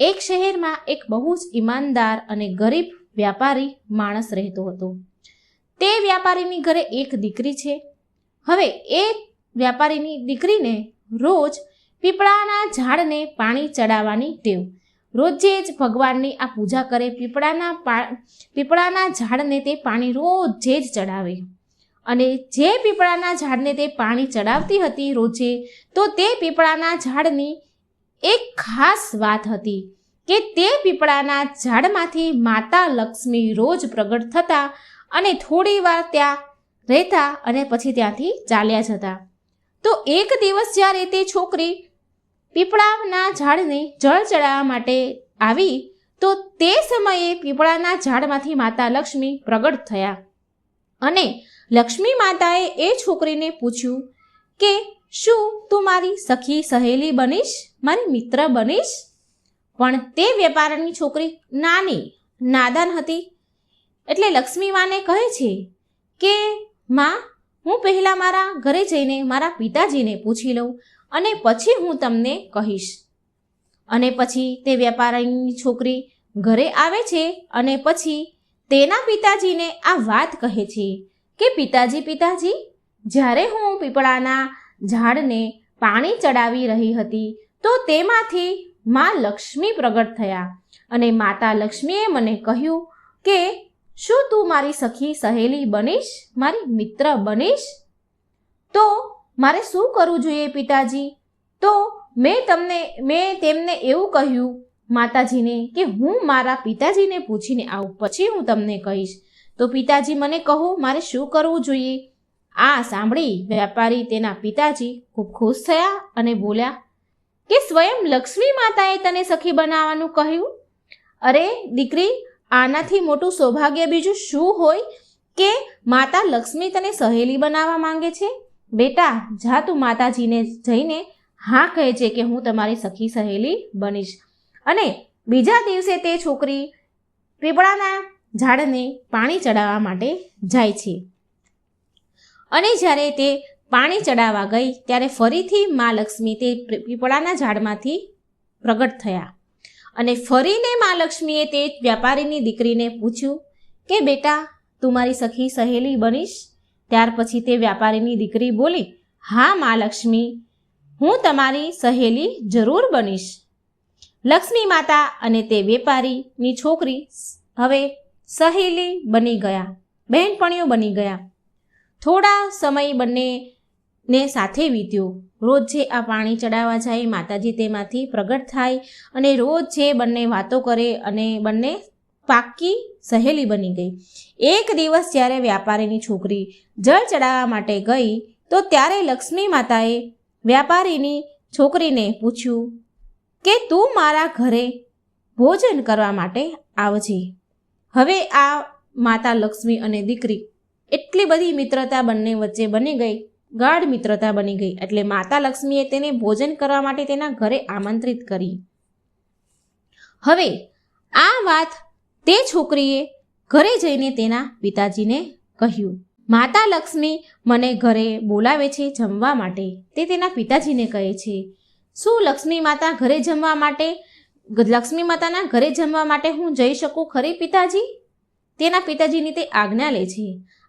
Speaker 1: એક શહેરમાં એક બહુ જ ઈમાનદાર અને ગરીબ વ્યાપારી માણસ રહેતો હતો. તે વ્યાપારીની ઘરે એક દીકરી છે. હવે એ વ્યાપારીની દીકરીને રોજ પીપળાના ઝાડને પાણી ચડાવવાની ટેવ. રોજે જ ભગવાનની આ પૂજા કરે, પીપળાના ઝાડને તે પાણી રોજે જ ચડાવે. અને જે પીપળાના ઝાડને તે પાણી ચડાવતી હતી રોજે, તો તે પીપળાના ઝાડની એક ખાસ વાત હતી કે તે પીપળાના ઝાડમાંથી માતા લક્ષ્મી રોજ પ્રગટ થતા અને થોડી વાર ત્યાં રહેતા અને પછી ત્યાંથી ચાલ્યા જતા. તો એક દિવસ જ્યારે તે છોકરી પીપળાના ઝાડને જળ ચડાવવા માટે આવી, તો તે સમયે પીપળાના ઝાડમાંથી માતા લક્ષ્મી પ્રગટ થયા અને લક્ષ્મી માતાએ એ છોકરીને પૂછ્યું કે શું તું મારી સખી સહેલી બનીશ, મારી મિત્ર બનીશ? પણ તે વેપારીની છોકરી નાદાન હતી. એટલે લક્ષ્મી માને કહે છે કે માં, હું પહેલાં મારા ઘરે જઈને મારા પિતાજીને પૂછી લઉં અને પછી હું તમને કહીશ. અને પછી તે વેપારીની છોકરી ઘરે આવે છે અને પછી તેના પિતાજીને આ વાત કહે છે કે પિતાજી, જ્યારે હું પીપળાના ઝાડને પાણી ચડાવી રહી હતી, તો તેમાંથી માં લક્ષ્મી પ્રગટ થયા અને માતા લક્ષ્મીએ મને કહ્યું કે શું તું મારી સખી સહેલી બનીશ, મારી મિત્ર બનીશ? તો મારે શું કરવું જોઈએ પિતાજી? તો મેં તેમને એવું કહ્યું માતાજીને કે હું મારા પિતાજીને પૂછીને આવું, પછી હું તમને કહીશ. તો પિતાજી મને કહો, મારે શું કરવું જોઈએ? આ સાંભળી વેપારી તેના પિતાજી ખૂબ ખુશ થયા અને બોલ્યા કે સ્વયં લક્ષ્મી માતાએ તને સખી બનાવવાનું કહ્યું? અરે દીકરી, આનાથી મોટું સૌભાગ્ય બીજું શું હોય કે માતા લક્ષ્મી તને સહેલી બનાવવા માંગે છે? બેટા, જા તું માતાજીને જઈને હા કહે છે કે હું તમારી સખી સહેલી બનીશ. અને બીજા દિવસે તે છોકરી પીપળાના ઝાડને પાણી ચડાવવા માટે જાય છે. અને જ્યારે તે પાણી ચડાવવા ગઈ ત્યારે ફરીથી મા લક્ષ્મી તે પીપળાના ઝાડમાંથી પ્રગટ થયા. અને ફરીને મા લક્ષ્મીએ તે વ્યાપારીની દીકરીને પૂછ્યું કે બેટા, તું મારી સખી સહેલી બનીશ? ત્યાર પછી તે વ્યાપારીની દીકરી બોલી, હા મા લક્ષ્મી, હું તમારી સહેલી જરૂર બનીશ. લક્ષ્મી માતા અને તે વેપારીની છોકરી હવે સહેલી બની ગયા, બહેનપણીઓ બની ગયા. થોડા સમય બંનેને સાથે વીત્યો. રોજ જે આ પાણી ચડાવવા જાય, માતાજી તેમાંથી પ્રગટ થાય અને રોજ જે બંને વાતો કરે અને બંને પાક્કી સહેલી બની ગઈ. એક દિવસ જ્યારે વ્યાપારીની છોકરી જળ ચડાવવા માટે ગઈ, તો ત્યારે લક્ષ્મી માતાએ વ્યાપારીની છોકરીને પૂછ્યું કે તું મારા ઘરે ભોજન કરવા માટે આવજે. હવે આ માતા લક્ષ્મી અને દીકરી એટલી બધી મિત્રતા બંને વચ્ચે બની ગઈ, ગાઢ મિત્રતા બની ગઈ. એટલે માતા લક્ષ્મીએ તેને ભોજન કરવા માટે તેના ઘરે આમંત્રિત કરી. હવે આ વાત તે છોકરીએ ઘરે જઈને તેના પિતાજીને કહ્યું. માતા લક્ષ્મી મને ઘરે બોલાવે છે જમવા માટે, તે તેના પિતાજીને કહે છે. શું લક્ષ્મી માતા ઘરે જમવા માટે, લક્ષ્મી માતાના ઘરે જમવા માટે હું જઈ શકું ખરી પિતાજી? તેના પિતાજીની તે આજ્ઞા લે છે.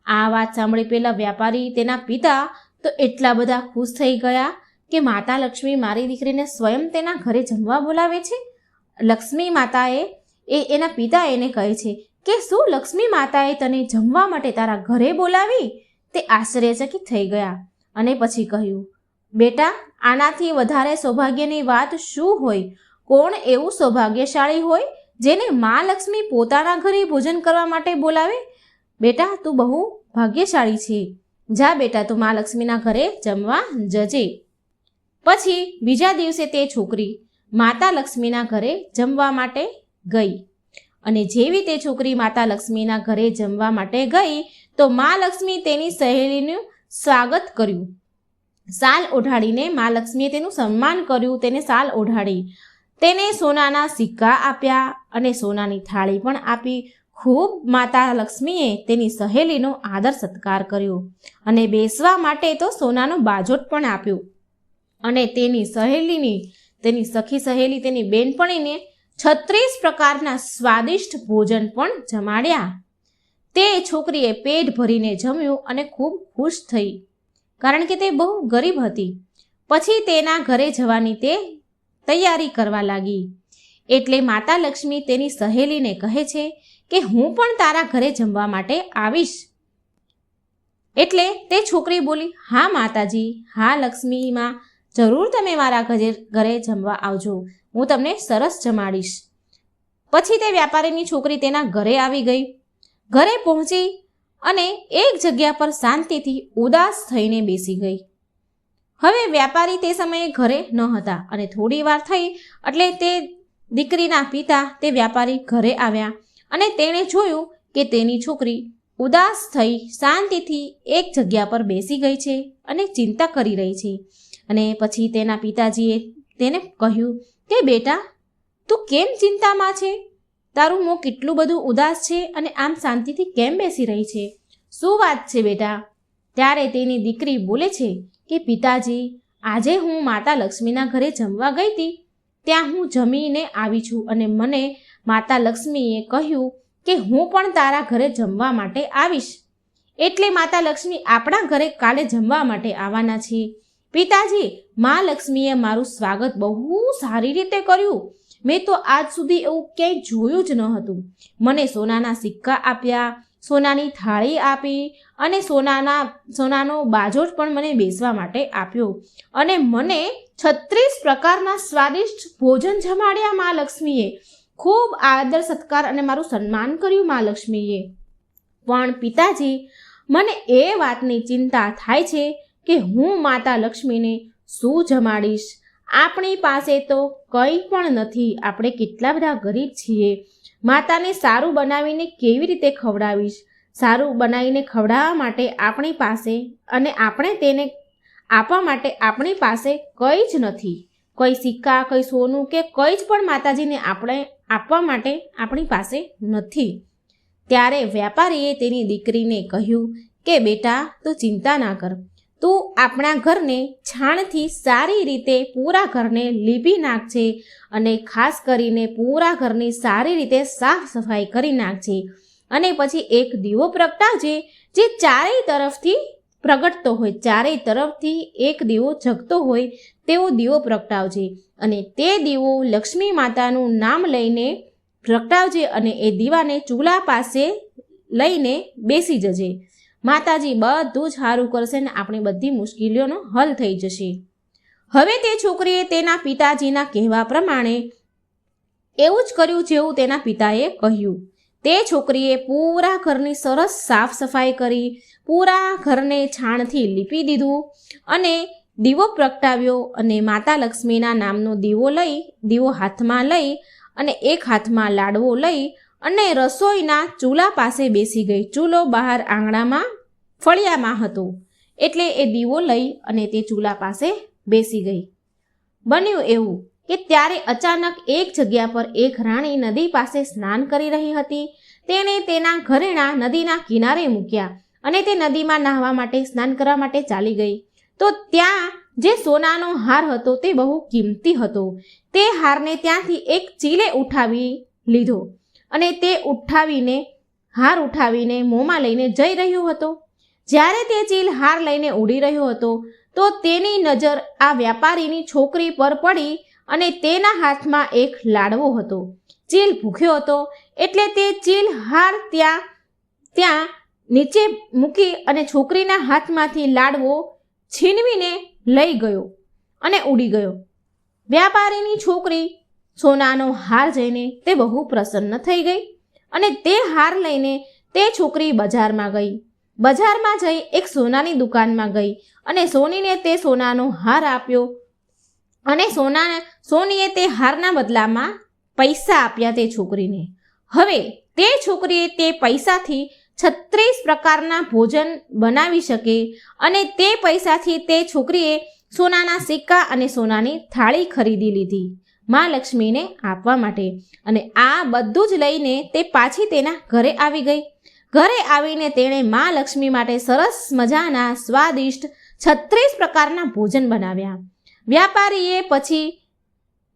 Speaker 1: આ વાત સાંભળી પેલા વ્યાપારી, તેના પિતા તો એટલા બધા ખુશ થઈ ગયા કે માતા લક્ષ્મી મારી દીકરીને સ્વયં તેના ઘરે જમવા બોલાવે છે. લક્ષ્મી માતાએ એના પિતા એને કહે છે કે શું લક્ષ્મી માતાએ તને જમવા માટે તારા ઘરે બોલાવી? તે આશ્ચર્યચકિત થઈ ગયા અને પછી કહ્યું, બેટા, આનાથી વધારે સૌભાગ્યની વાત શું હોય? કોણ એવું સૌભાગ્યશાળી હોય જેને મા લક્ષ્મી પોતાના ઘરે ભોજન કરવા માટે બોલાવે? બેટા, તું બહુ ભાગ્યશાળી છે. જા બેટા, તું મા લક્ષ્મીના ઘરે જમવા જજે. પછી બીજા દિવસે તે છોકરી માતા લક્ષ્મીના ઘરે જમવા માટે ગઈ. અને જેવી તે છોકરી માતા લક્ષ્મીના ઘરે જમવા માટે ગઈ, તો મા લક્ષ્મી તેની સહેલીનું સ્વાગત કર્યું. શાલ ઓઢાડીને મા લક્ષ્મીએ તેનું સન્માન કર્યું. તેને શાલ ઓઢાડી, તેને સોનાના સિક્કા આપ્યા અને સોનાની થાળી પણ આપી. ખૂબ માતા લક્ષ્મીએ તેની સહેલીનો આદર સત્કાર કર્યો અને બેસવા માટે તો સોનાનો બાજોટ પણ આપ્યો. અને તેની સહેલીની, તેની સખી સહેલી, તેની બેનપણીને 36 પ્રકારના સ્વાદિષ્ટ ભોજન પણ જમાડ્યા. તે છોકરીએ પેટ ભરીને જમ્યું અને ખૂબ ખુશ થઈ, કારણ કે તે બહુ ગરીબ હતી. પછી તેના ઘરે જવાની તે તૈયારી કરવા લાગી. એટલે માતા લક્ષ્મી તેની સહેલીને કહે છે કે હું પણ તારા ઘરે જમવા માટે આવીશ. એટલે તે છોકરી બોલી, હા માતાજી, હા લક્ષ્મીમાં, જરૂર તમે મારા ઘરે જમવા આવજો, હું તમને સરસ જમાડીશ. પછી તે વ્યાપારીની છોકરી તેના ઘરે આવી ગઈ. ઘરે પહોંચી અને એક જગ્યા પર શાંતિથી ઉદાસ થઈને બેસી ગઈ. હવે વ્યાપારી તે સમયે ઘરે ન હતા અને થોડી વાર થઈ એટલે તે દીકરીના પિતા તે વ્યાપારી ઘરે આવ્યા અને તેણે જોયું કે તેની છોકરી ઉદાસ થઈ શાંતિથી એક જગ્યા પર બેસી ગઈ છે અને ચિંતા કરી રહી છે. અને પછી તેના પિતાજીએ તેને કહ્યું કે બેટા, તું કેમ ચિંતામાં છે? તારું મોં કેટલું બધું ઉદાસ છે અને આમ શાંતિથી કેમ બેસી રહી છે? શું વાત છે બેટા? ત્યારે તેની દીકરી બોલે છે કે પિતાજી, આજે હું માતા લક્ષ્મીના ઘરે જમવા ગઈ હતી. ત્યાં હું જમીને આવી છું અને મને માતા લક્ષ્મીએ કહ્યું કે હું પણ તારા ઘરે જમવા માટે આવીશ. એટલે માતા લક્ષ્મી આપણા ઘરે કાલે જમવા માટે આવવાના છે. પિતાજી, મા લક્ષ્મીએ મારું સ્વાગત બહુ સારી રીતે કર્યું. મેં તો આજ સુધી એવું ક્યાંય જોયું જ ન હતું. મને સોનાના સિક્કા આપ્યા, સોનાની થાળી આપી અને સોનાનો બાજોટ પણ મને બેસવા માટે આપ્યો અને મને 36 પ્રકારના સ્વાદિષ્ટ ભોજન જમાડ્યા મા લક્ષ્મીએ. ખૂબ આદર સત્કાર અને મારું સન્માન કર્યું મા લક્ષ્મીએ. પણ પિતાજી, મને એ વાતની ચિંતા થાય છે કે હું માતા લક્ષ્મીને શું જમાડીશ? આપણી પાસે તો કંઈ પણ નથી. આપણે કેટલા બધા ગરીબ છીએ. માતાને સારું બનાવીને કેવી રીતે ખવડાવીશ? સારું બનાવીને ખવડાવવા માટે આપણી પાસે અને આપણે તેને આપવા માટે આપણી પાસે કંઈ જ નથી. કોઈ સિક્કા, કોઈ સોનું કે કંઈ જ પણ માતાજીને આપણે આપવા માટે આપણી પાસે નથી. ત્યારે વ્યાપારીએ તેની દીકરીને કહ્યું કે બેટા, તું ચિંતા ના કર. તું આપણા ઘરને છાણથી સારી રીતે પૂરા ઘરને લીપી નાખજે અને ખાસ કરીને પૂરા ઘરની સારી રીતે સાફ સફાઈ કરી નાખજે અને પછી એક દીવો પ્રગટાવજે જે ચારેય તરફથી પ્રગટતો હોય, ચારેય તરફથી એક દીવો જગતો હોય તેવો દીવો પ્રગટાવજે અને તે દીવો લક્ષ્મી માતાનું નામ લઈને પ્રગટાવજે અને એ દીવાને ચૂલા પાસે લઈને બેસી જજે. માતાજી બધું જ સારું કરશે ને આપણી બધી મુશ્કેલીઓનો હલ થઈ જશે. હવે તે છોકરીએ તેના પિતાજીના કહેવા પ્રમાણે એવું જ કર્યું જેવું તેના પિતાએ કહ્યું. તે છોકરીએ પૂરા ઘરની સરસ સાફ સફાઈ કરી, પૂરા ઘરને છાણથી લીપી દીધું અને દીવો પ્રગટાવ્યો અને માતા લક્ષ્મીના નામનો દીવો હાથમાં લઈ અને એક હાથમાં લાડવો લઈ અને રસોઈના ચૂલા પાસે બેસી ગઈ. ચૂલો બહાર આંગણામાં ફળિયામાં હતો એટલે એ દીવો લઈ અને તે ચૂલા પાસે બેસી ગઈ. બન્યું એવું કે ત્યારે અચાનક એક જગ્યા પર એક રાણી નદી પાસે સ્નાન કરી રહી હતી. તેણે તેના ઘરેણા નદીના કિનારે મૂક્યા અને તે નદીમાં નહાવા માટે, સ્નાન કરવા માટે ચાલી ગઈ. તો ત્યાં જે સોનાનો હાર હતો તે બહુ કિંમતી હતો. તે હારને ત્યાંથી એક ચીલે ઉઠાવી લીધો અને તે હાર ઉઠાવીને મોંમાં લઈને જઈ રહ્યો હતો. જ્યારે તે ચીલ હાર લઈને ઉડી રહ્યો હતો તો તેની નજર આ વ્યાપારીની છોકરી પર પડી અને તેના હાથમાં એક લાડવો હતો. ચીલ ભૂખ્યો હતો એટલે તે ચીલ હાર ત્યાં નીચે મૂકી અને છોકરીના હાથમાંથી લાડવો છીનવીને લઈ ગયો અને ઉડી ગયો. વ્યાપારીની છોકરી સોનાનો હાર જોઈને તે બહુ પ્રસન્ન થઈ ગઈ અને તે હાર લઈને તે છોકરી બજારમાં ગઈ. બજારમાં જઈ એક સોનાની દુકાનમાં ગઈ અને સોનીને તે સોનાનો હાર આપ્યો અને સોનીએ તે હારના બદલામાં પૈસા આપ્યા તે છોકરીને. હવે તે છોકરીએ તે પૈસાથી 36 પ્રકારના ભોજન બનાવી શકે અને તે પૈસાથી તે છોકરીએ સોનાના સિક્કા અને સોનાની થાળી ખરીદી લીધી મા લક્ષ્મીને આપવા માટે. અને આ બધું જ લઈને તે પાછી તેના ઘરે આવી ગઈ. ઘરે આવીને તેણે મા લક્ષ્મી માટે સરસ મજાના સ્વાદિષ્ટ 36 પ્રકારના ભોજન બનાવ્યા.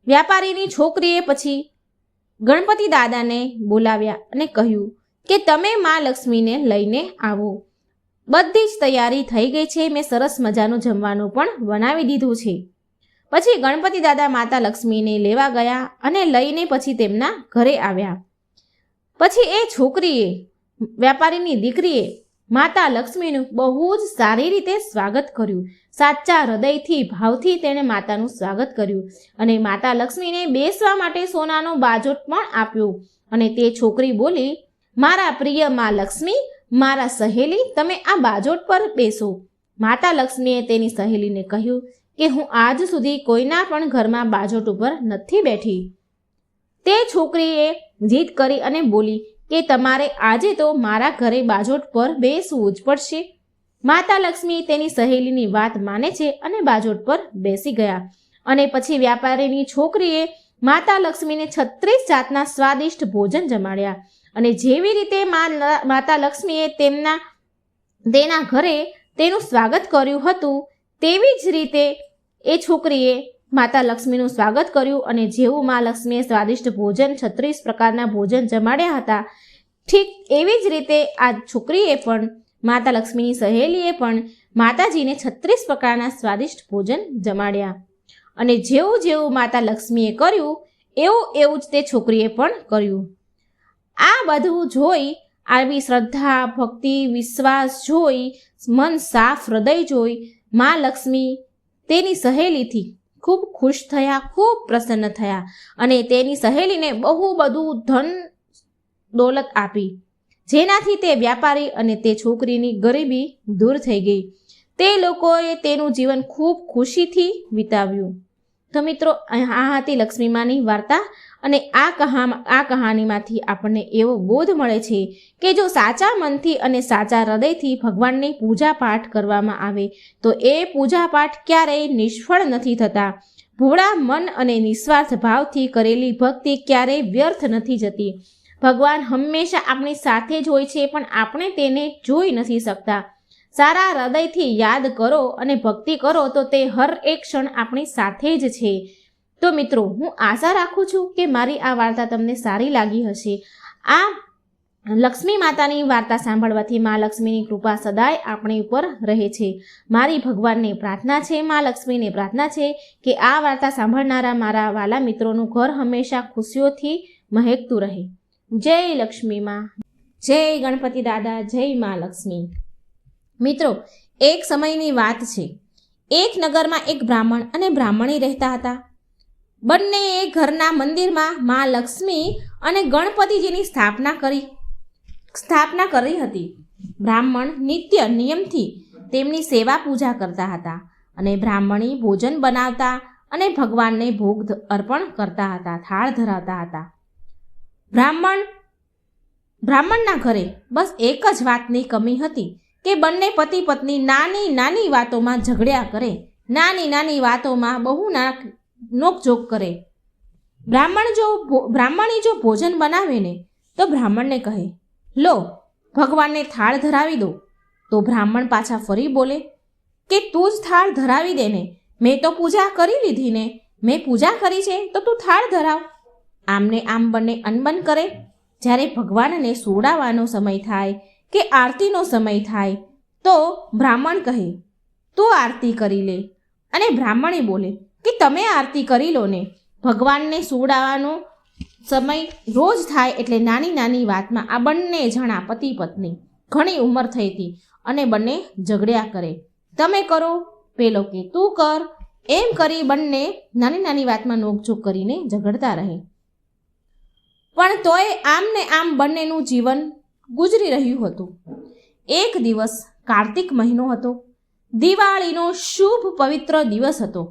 Speaker 1: વ્યાપારીની છોકરીએ પછી ગણપતિ દાદાને બોલાવ્યા અને કહ્યું કે તમે મા લક્ષ્મીને લઈને આવો. બધી જ તૈયારી થઈ ગઈ છે. મેં સરસ મજાનું જમવાનું પણ બનાવી દીધું છે. પછી ગણપતિ દાદા માતા લક્ષ્મીને લેવા ગયા અને લઈને પછી તેમના ઘરે આવ્યા. પછી એ છોકરીએ, વ્યાપારીની દીકરીએ માતા લક્ષ્મીનું બહુ જ સારી રીતે સ્વાગત કર્યું. સાચા હૃદયથી, ભાવથી તેણે માતાનું સ્વાગત કર્યું અને માતા લક્ષ્મીને બેસવા માટે સોનાનો બાજોટ પણ આપ્યો. અને તે છોકરી બોલી, મારા પ્રિય મા લક્ષ્મી, મારા સહેલી, તમે આ બાજોટ પર બેસો. માતા લક્ષ્મીએ તેની સહેલીને કહ્યું કે હું આજ સુધી કોઈના પણ ઘરમાં બાજોટ ઉપર નથી બેઠી. તે છોકરીએ જીદ કરી અને બોલી કે તમારે આજે તો મારા ઘરે બાજોટ પર બેસવું જ પડશે. માતા લક્ષ્મી તેની સહેલીની વાત માને છે અને બાજોટ પર બેસી ગયા. અને પછી વ્યાપારીની છોકરીએ માતા લક્ષ્મીને 36 જાતના સ્વાદિષ્ટ ભોજન જમાડ્યા. અને જેવી રીતે માતા લક્ષ્મીએ તેના ઘરે તેનું સ્વાગત કર્યું હતું તેવી જ રીતે એ છોકરીએ માતા લક્ષ્મીનું સ્વાગત કર્યું. અને જેવું મા લક્ષ્મીએ સ્વાદિષ્ટ ભોજન 36 પ્રકારના ભોજન જમાડ્યા હતા, ઠીક એવી જ રીતે આ છોકરીએ પણ, માતા લક્ષ્મીની સહેલીએ પણ માતાજીને 36 પ્રકારના સ્વાદિષ્ટ ભોજન જમાડ્યા. અને જેવું જેવું માતા લક્ષ્મીએ કર્યું એવું જ તે છોકરીએ પણ કર્યું. આ બધું જોઈ, આવી શ્રદ્ધા, ભક્તિ, વિશ્વાસ જોઈ, મન સાફ હૃદય જોઈ મા લક્ષ્મી તેની સહેલીથી ખૂબ ખુશ થયા, ખૂબ પ્રસન્ન થયા અને તેની સહેલીને બહુ બધું ધન દોલત આપી, જેનાથી તે વ્યાપારી અને તે છોકરીની ગરીબી દૂર થઈ ગઈ. તે લોકોએ તેનું જીવન ખૂબ ખુશીથી વિતાવ્યું. તો મિત્રો, આ હતી લક્ષ્મીમાની વાર્તા. અને આ કહાનીમાંથી આપણને એવો બોધ મળે છે કે જો સાચા મનથી અને સાચા હૃદયથી ભગવાનની પૂજા પાઠ કરવામાં આવે તો એ પૂજા પાઠ ક્યારેય નિષ્ફળ નથી થતા. ભોળા મન અને નિસ્વાર્થ ભાવથી કરેલી ભક્તિ ક્યારેય વ્યર્થ નથી જતી. ભગવાન હંમેશા આપણી સાથે જ હોય છે, પણ આપણે તેને જોઈ નથી શકતા. સારા હૃદયથી યાદ કરો અને ભક્તિ કરો તો તે હર એક ક્ષણ આપણી સાથે જ છે. તો મિત્રો, હું આશા રાખું છું કે મારી આ વાર્તા તમને સારી લાગી હશે. આ લક્ષ્મી માતાની વાર્તા સાંભળવાથી મા લક્ષ્મીની કૃપા સદાય આપણી ઉપર રહે છે. મારી ભગવાનને પ્રાર્થના છે, મા લક્ષ્મીને પ્રાર્થના છે કે આ વાર્તા સાંભળનારા મારા વાલા મિત્રોનું ઘર હંમેશા ખુશીઓથી મહેકતું રહે. જય લક્ષ્મી માં, જય ગણપતિ દાદા, જય મા લક્ષ્મી. મિત્રો, એક સમયની વાત છે. એક નગરમાં એક બ્રાહ્મણ અને બ્રાહ્મણી રહેતા હતા. બંનેએ ઘરના મંદિરમાં મા લક્ષ્મી અને ગણપતિજીની સ્થાપના કરી હતી. બ્રાહ્મણ નિત્ય નિયમથી તેમની સેવા પૂજા કરતા હતા અને બ્રાહ્મણી ભોજન બનાવતા અને ભગવાનને ભોગ અર્પણ કરતા હતા, થાળ ધરાવતા હતા. બ્રાહ્મણના ઘરે બસ એક જ વાતની કમી હતી કે બંને પતિ પત્ની નાની નાની વાતોમાં ઝઘડ્યા કરે, નાની નાની વાતોમાં બહુ નોકઝોક કરે. બ્રાહ્મણી જો ભોજન બનાવે ને તો બ્રાહ્મણને કહે, લો ભગવાનને થાળ ધરાવી દો. તો બ્રાહ્મણ પાછા ફરી બોલે કે તું જ થાળ ધરાવી દે ને, મેં તો પૂજા કરી લીધી ને, મેં પૂજા કરી છે તો તું થાળ ધરાવ. આમને આમ બંને અનબન કરે. જ્યારે ભગવાનને સોડાવવાનો સમય થાય કે આરતીનો સમય થાય તો બ્રાહ્મણ કહે, તું આરતી કરી લે. અને બ્રાહ્મણી બોલે કે તમે આરતી કરી લો ને. ભગવાનને સોડાવવાનો સમય રોજ થાય એટલે નાની નાની વાતમાં આ બંને જણા પતિ પત્ની, ઘણી ઉંમર થઈ હતી અને બંને ઝઘડ્યા કરે. તમે કરો, પેલો કે તું કર, એમ કરી બંને નાની નાની વાતમાં નોકઝોક કરીને ઝઘડતા રહે. પણ તોય આમ ને આમ બંનેનું જીવન ગુજરી રહ્યું હતું. એક દિવસ કાર્તિક મહિનો હતો. દિવાળીનો શુભ પવિત્ર દિવસ હતો.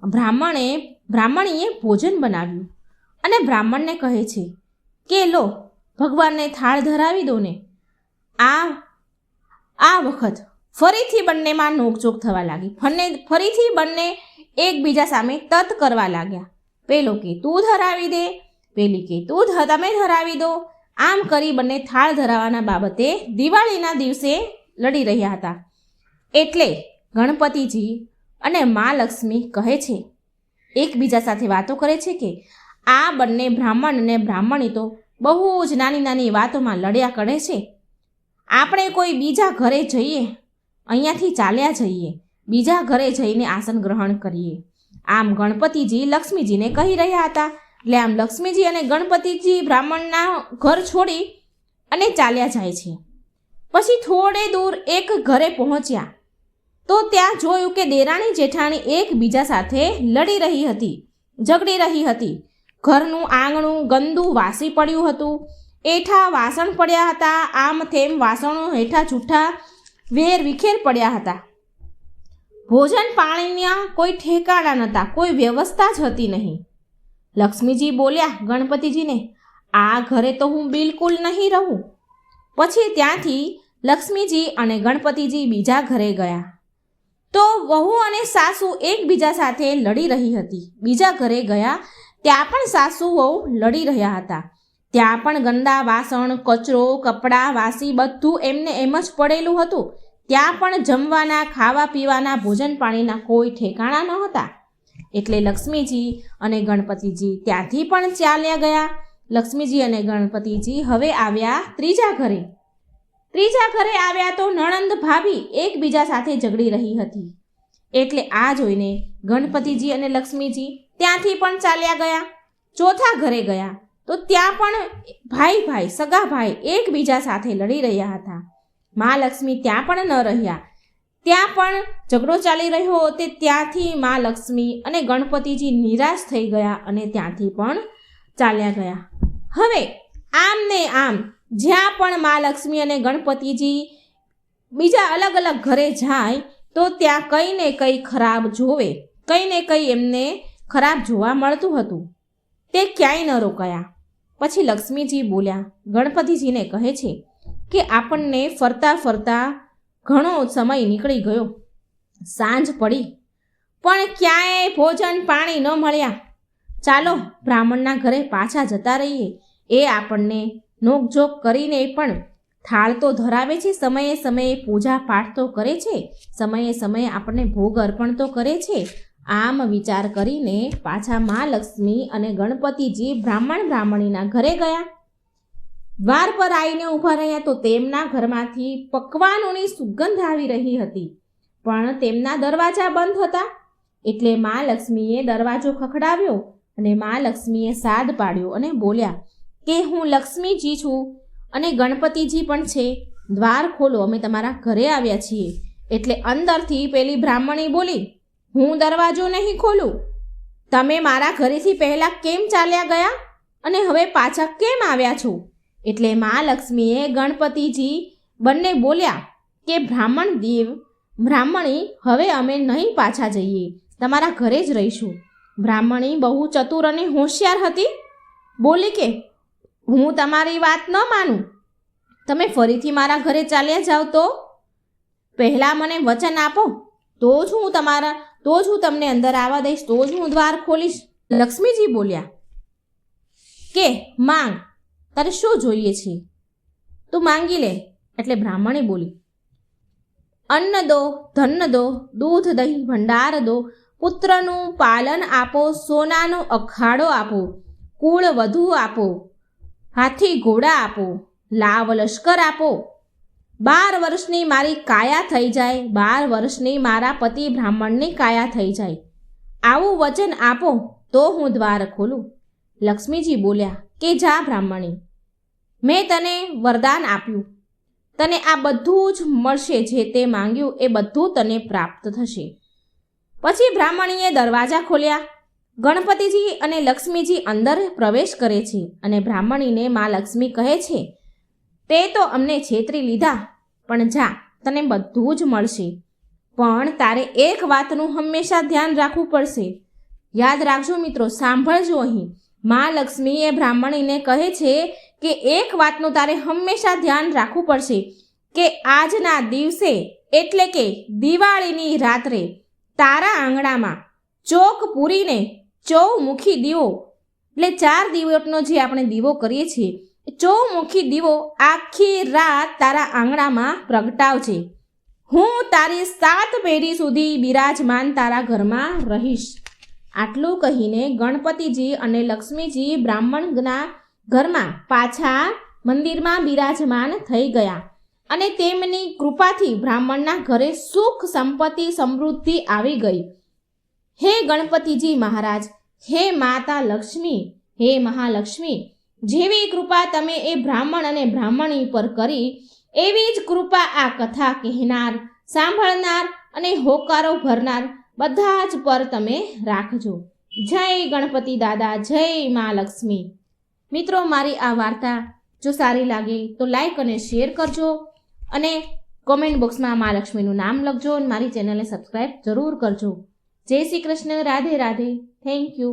Speaker 1: બ્રાહ્મણીએ ભોજન બનાવ્યું અને બ્રાહ્મણને કહે છે કે લો ભગવાનને થાળ ધરાવી દો ને. આ વખત ફરીથી બંનેમાં નોકઝોક થવા લાગી. ફરીથી બંને એકબીજા સામે તત કરવા લાગ્યા. પેલો કે તું ધરાવી દે, પેલી કે તમે ધરાવી દો. આમ કરી બંને થાળ ધરાવવાના બાબતે દિવાળીના દિવસે લડી રહ્યા હતા. એટલે ગણપતિજી અને મા લક્ષ્મી કહે છે, એકબીજા સાથે વાતો કરે છે કે આ બંને બ્રાહ્મણ અને બ્રાહ્મણી તો બહુ જ નાની નાની વાતોમાં લડ્યા કરે છે. આપણે કોઈ બીજા ઘરે જઈએ, અહીંયાથી ચાલ્યા જઈએ, બીજા ઘરે જઈને આસન ગ્રહણ કરીએ. આમ ગણપતિજી લક્ષ્મીજીને કહી રહ્યા હતા. એટલે આમ લક્ષ્મીજી અને ગણપતિજી બ્રાહ્મણના ઘર છોડી અને ચાલ્યા જાય છે. પછી થોડે દૂર એક ઘરે પહોંચ્યા તો ત્યાં જોયું કે દેરાણી જેઠાણી એકબીજા સાથે લડી રહી હતી, ઝઘડી રહી હતી. ઘરનું આંગણું ગંદુ વાસી પડ્યું હતું, એઠા વાસણ પડ્યા હતા, આમ તેમ વાસણો હેઠા જૂઠા વેર વિખેર પડ્યા હતા. ભોજન પાણીના કોઈ ઠેકાણા નહોતા, કોઈ વ્યવસ્થા જ હતી નહીં. લક્ષ્મીજી બોલ્યા ગણપતિજીને, આ ઘરે તો હું બિલકુલ નહીં રહું. પછી ત્યાંથી લક્ષ્મીજી અને ગણપતિજી બીજા ઘરે ગયા તો વહુ અને સાસુ એકબીજા સાથે લડી રહી હતી. બીજા ઘરે ગયા ત્યાં પણ સાસુ વહુ લડી રહ્યા હતા. ત્યાં પણ ગંદા વાસણ, કચરો, કપડાં, વાસી બધું એમને એમ જ પડેલું હતું. ત્યાં પણ જમવાના, ખાવા પીવાના, ભોજન પાણીના કોઈ ઠેકાણા ન હતા. એટલે લક્ષ્મીજી અને ગણપતિજી ત્યાંથી પણ ચાલ્યા ગયા. લક્ષ્મીજી અને ગણપતિજી હવે આવ્યા ત્રીજા ઘરે. ત્રીજા ઘરે આવ્યા તો નણંદ ભાભી એકબીજા સાથે ઝઘડી રહી હતી. એટલે આ જોઈને ગણપતિજી અને લક્ષ્મીજી ત્યાંથી પણ ચાલ્યા ગયા. ચોથા ઘરે ગયા તો ત્યાં પણ ભાઈ સગા ભાઈ એકબીજા સાથે લડી રહ્યા હતા. મા લક્ષ્મી ત્યાં પણ ન રહ્યા. ત્યાં પણ ઝઘડો ચાલી રહ્યો તે ત્યાંથી મા લક્ષ્મી અને ગણપતિજી નિરાશ થઈ ગયા અને ત્યાંથી પણ ચાલ્યા ગયા. હવે આમ ને આમ જ્યાં પણ મા લક્ષ્મી અને ગણપતિજી બીજા અલગ અલગ ઘરે જાય તો ત્યાં કંઈ ને કંઈ ખરાબ જોવે, કંઈ ને કંઈ એમને ખરાબ જોવા મળતું હતું. તે ક્યાંય ન રોકાયા. પછી લક્ષ્મીજી બોલ્યા, ગણપતિજીને કહે છે કે આપણને ફરતા ફરતા ઘણો સમય નીકળી ગયો, સાંજ પડી, પણ ક્યાંય ભોજન પાણી ન મળ્યા. ચાલો બ્રાહ્મણના ઘરે પાછા જતા રહીએ. એ આપણને નોકઝોક કરીને પણ થાળ તો ધરાવે છે, સમયે સમયે પૂજા પાઠ તો કરે છે, સમયે સમયે આપણને ભોગ અર્પણ તો કરે છે. આમ વિચાર કરીને પાછા મા લક્ષ્મી અને ગણપતિજી બ્રાહ્મણીના ઘરે ગયા. દ્વાર પર આવીને ઊભા રહ્યા તો તેમના ઘરમાંથી પકવાનોની સુગંધ આવી રહી હતી, પણ તેમના દરવાજા બંધ હતા. એટલે મા લક્ષ્મીએ દરવાજો ખખડાવ્યો અને મા લક્ષ્મીએ સાદ પાડ્યો અને બોલ્યા કે હું લક્ષ્મીજી છું અને ગણપતિજી પણ છે, દ્વાર ખોલો, અમે તમારા ઘરે આવ્યા છીએ. એટલે અંદરથી પેલી બ્રાહ્મણી બોલી, હું દરવાજો નહીં ખોલું. તમે મારા ઘરેથી પહેલાં કેમ ચાલ્યા ગયા અને હવે પાછા કેમ આવ્યા છો? એટલે મા લક્ષ્મીએ ગણપતિજી બંને બોલ્યા કે બ્રાહ્મણી, હવે અમે નહીં પાછા જઈએ, તમારા ઘરે જ રહીશું. બ્રાહ્મણી બહુ ચતુર અને હોશિયાર હતી. બોલી કે હું તમારી વાત ન માનું. તમે ફરીથી મારા ઘરે ચાલ્યા જાઓ તો પહેલાં મને વચન આપો, તો જ હું તમને અંદર આવવા દઈશ, તો જ હું દ્વાર ખોલીશ. લક્ષ્મીજી બોલ્યા કે માંગ, તારે શું જોઈએ છે, તું માંગી લે. એટલે બ્રાહ્મણી બોલી, અન્ન દો, ધન દો, દૂધ દહીં ભંડાર દો, પુત્રનું પાલન આપો, સોનાનો અખાડો આપો, કુળ વધુ આપો, હાથી ઘોડા આપો, લાવ લશ્કર આપો. 12 વર્ષની મારી કાયા થઈ જાય, 12 વર્ષની મારા પતિ બ્રાહ્મણની કાયા થઈ જાય, આવું વચન આપો તો હું દ્વાર ખોલું. લક્ષ્મીજી બોલ્યા કે જા બ્રાહ્મણી, મેં તને વરદાન આપ્યું, તને આ બધું જ મળશે, જે તે માંગ્યું એ બધું તને પ્રાપ્ત થશે. પછી બ્રાહ્મણીએ દરવાજા ખોલ્યા. ગણપતિજી અને લક્ષ્મીજી અંદર પ્રવેશ કરે છે અને બ્રાહ્મણીને મા લક્ષ્મી કહે છે, તે તો અમને છેતરી લીધા, પણ જા, તને બધું જ મળશે. પણ તારે એક વાતનું હંમેશા ધ્યાન રાખવું પડશે. યાદ રાખજો મિત્રો, સાંભળજો. અહીં મા લક્ષ્મી એ બ્રાહ્મણીને કહે છે કે એક વાતનું તારે હંમેશા ધ્યાન રાખવું પડશે કે આજના દિવસે એટલે કે દિવાળીની રાત્રે તારા આંગણામાં ચોક પૂરીને ચૌમુખી દીવો એટલે 4 દિવસનો જે આપણે દીવો કરીએ છીએ ચૌમુખી દીવો આખી રાત તારા આંગણામાં પ્રગટાવજે. હું તારી 7 પેઢી સુધી બિરાજમાન તારા ઘરમાં રહીશ. આટલું કહીને ગણપતિજી અને લક્ષ્મીજી બ્રાહ્મણના ઘરમાં પાછા મંદિરમાં બિરાજમાન થઈ ગયા અને તેમની કૃપાથી બ્રાહ્મણના ઘરે સુખ સંપત્તિ સમૃદ્ધિ આવી ગઈ. હે ગણપતિજી મહારાજ, હે માતા લક્ષ્મી, હે મહાલક્ષ્મી, જેવી કૃપા તમે એ બ્રાહ્મણ અને બ્રાહ્મણી પર કરી એવી જ કૃપા આ કથા કહેનાર, સાંભળનાર અને હોકારો ભરનાર બધા જ પર તમે રાખજો. જય ગણપતિ દાદા, જય મા લક્ષ્મી. મિત્રો, મારી આ વાર્તા જો સારી લાગે તો લાઈક અને શેર કરજો અને કોમેન્ટ બોક્સમાં મા લક્ષ્મીનું નામ લખજો અને મારી ચેનલને સબસ્ક્રાઈબ જરૂર કરજો. જય શ્રી કૃષ્ણ. રાધે રાધે. Thank you.